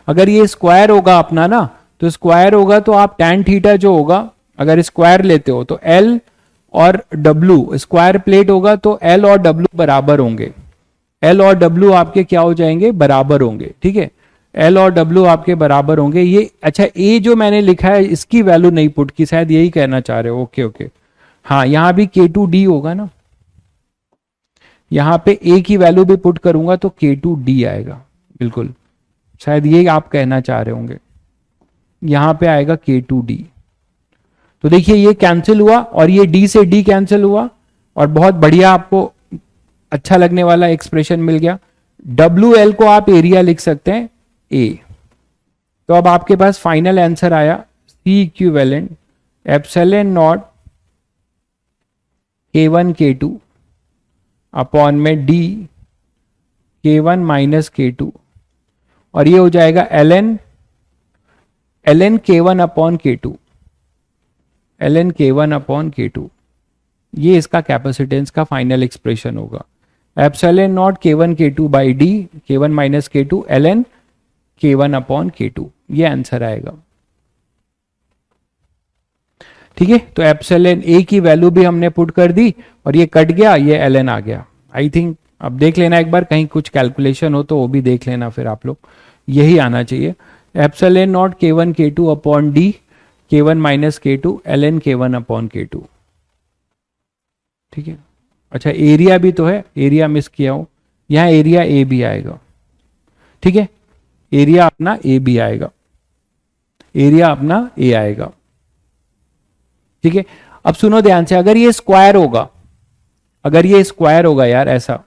अगर ये स्क्वायर होगा अपना ना, तो स्क्वायर होगा तो आप टैन थीटा जो होगा, अगर स्क्वायर लेते हो तो एल और डब्ल्यू, स्क्वायर प्लेट होगा तो एल और डब्ल्यू बराबर होंगे। एल और डब्ल्यू आपके क्या हो जाएंगे, बराबर होंगे। ठीक है, एल और डब्ल्यू आपके बराबर होंगे। ये अच्छा, ए जो मैंने लिखा है इसकी वैल्यू नहीं पुट की, शायद यही कहना चाह रहे हो। ओके ओके, हाँ यहां भी के टू डी होगा ना, यहां पे ए की वैल्यू भी पुट करूंगा तो के टू डी आएगा, बिल्कुल शायद ये आप कहना चाह रहे होंगे। यहां पे आएगा के टू डी, तो देखिए ये कैंसिल हुआ और ये डी से डी कैंसिल हुआ और बहुत बढ़िया आपको अच्छा लगने वाला एक्सप्रेशन मिल गया। डब्ल्यू एल को आप एरिया लिख सकते हैं ए। तो अब आपके पास फाइनल आंसर आया सी इक्विवेलेंट एप्सिलॉन नॉट के वन के टू अपॉन में डी के वन माइनस के टू, और ये हो जाएगा एल एन के वन अपॉन के टू, एल एन के वन अपॉन के टू। ये इसका कैपेसिटेंस का फाइनल एक्सप्रेशन होगा। एप्सिलॉन नॉट के one K two by D के one minus K to L N के वन अपॉन के टू, ये आंसर आएगा। ठीक है, तो एप्सिलॉन ए की वैल्यू भी हमने पुट कर दी और ये कट गया, ये एल एन आ गया। आई थिंक अब देख लेना एक बार, कहीं कुछ कैलकुलेशन हो तो वो भी देख लेना, फिर आप लोग यही आना चाहिए। एप्सिलॉन नॉट के one K two upon D के one minus K to L N के वन अपॉन के टू। ठीक है, अच्छा एरिया भी तो है, एरिया मिस किया हो, यहां एरिया ए भी आएगा। ठीक है, एरिया अपना ए भी आएगा, एरिया अपना ए आएगा। ठीक है, अब सुनो ध्यान से, अगर ये स्क्वायर होगा, अगर ये स्क्वायर होगा यार, ऐसा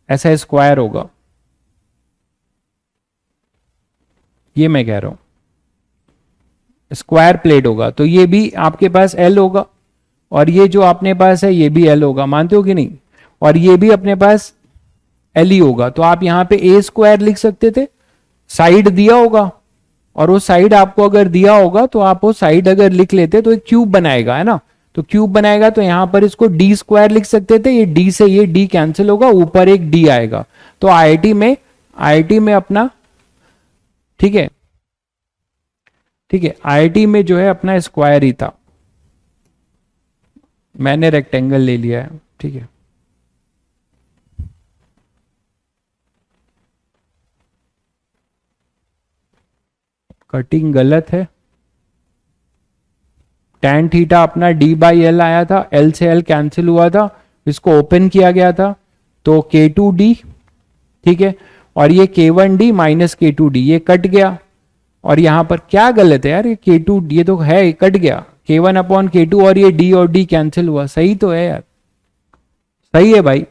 ऐसा स्क्वायर होगा, ये मैं कह रहा हूं स्क्वायर प्लेट होगा, तो ये भी आपके पास एल होगा और ये जो अपने पास है ये भी एल होगा, मानते हो कि नहीं? और ये भी अपने पास एल ही होगा, तो आप यहां पे ए स्क्वायर लिख सकते थे, साइड दिया होगा और वो साइड आपको अगर दिया होगा तो आप वो साइड अगर लिख लेते तो एक क्यूब बनाएगा, है ना? तो क्यूब बनाएगा तो यहां पर इसको डी स्क्वायर लिख सकते थे, ये डी से ये डी कैंसिल होगा, ऊपर एक डी आएगा। तो आईआईटी में अपना, ठीक है ठीक है, आईआईटी में जो है अपना स्क्वायर ही था, मैंने रेक्टेंगल ले लिया है। ठीक है, कटिंग गलत है, tan थीटा अपना d बाई एल आया था, l से l कैंसिल हुआ था, इसको ओपन किया गया था तो k2d, ठीक है, और ये k1d माइनस k2d ये कट गया, और यहां पर क्या गलत है यार, ये k2 ये तो है कट गया, k1 अपॉन k2 और ये d और d कैंसिल हुआ, सही तो है यार, सही है भाई।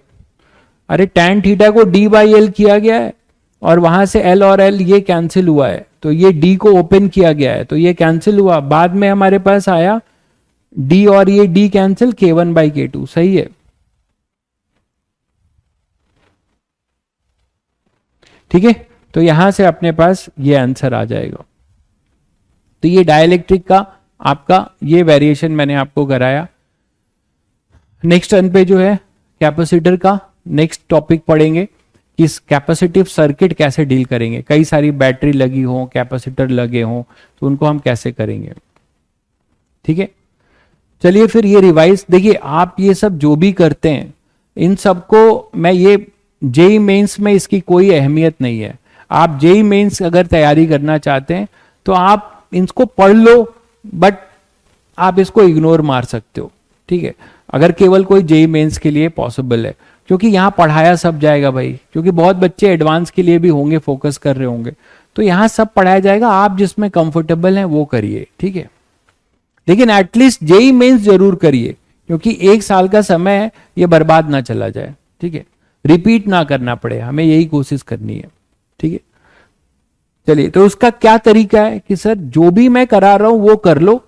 अरे tan थीटा को d बाई एल किया गया है और वहां से l और l ये कैंसिल हुआ है, तो ये d को ओपन किया गया है तो ये कैंसिल हुआ, बाद में हमारे पास आया d और ये d cancel k1 by k2, सही है। ठीक है, तो यहां से अपने पास ये आंसर आ जाएगा। तो ये डाइलेक्ट्रिक का आपका ये वेरिएशन मैंने आपको कराया। नेक्स्ट टर्न पे जो है कैपेसिटर का नेक्स्ट टॉपिक पढ़ेंगे कि कैपेसिटिव सर्किट कैसे डील करेंगे, कई सारी बैटरी लगी हो, कैपेसिटर लगे हो, तो उनको हम कैसे करेंगे। ठीक है, चलिए फिर ये रिवाइज देखिए, आप ये सब जो भी करते हैं इन सबको मैं ये जेई मेंस में इसकी कोई अहमियत नहीं है। आप जेई मेंस अगर तैयारी करना चाहते हैं तो आप इनको पढ़ लो, बट आप इसको इग्नोर मार सकते हो। ठीक है, अगर केवल कोई जेई मेंस के लिए पॉसिबल है, क्योंकि यहां पढ़ाया सब जाएगा भाई, क्योंकि बहुत बच्चे एडवांस के लिए भी होंगे, फोकस कर रहे होंगे, तो यहां सब पढ़ाया जाएगा, आप जिसमें कंफर्टेबल हैं वो करिए। ठीक है, लेकिन एटलीस्ट जेई मेंस जरूर करिए, क्योंकि 1 साल का समय है, ये बर्बाद ना चला जाए। ठीक है, रिपीट ना करना पड़े, हमें यही कोशिश करनी है। ठीक है, चलिए, तो उसका क्या तरीका है कि सर जो भी मैं करा रहा हूं वो कर लो,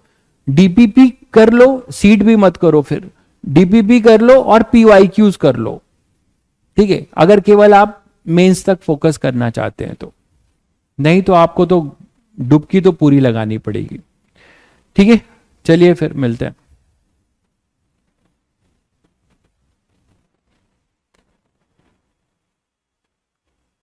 डीपीपी कर लो, सीट भी मत करो, फिर डीपीपी कर लो और पीवाईक्यूज कर लो। ठीक है, अगर केवल आप मेंस तक फोकस करना चाहते हैं तो, नहीं तो आपको तो डुबकी तो पूरी लगानी पड़ेगी। ठीक है, चलिए फिर मिलते हैं।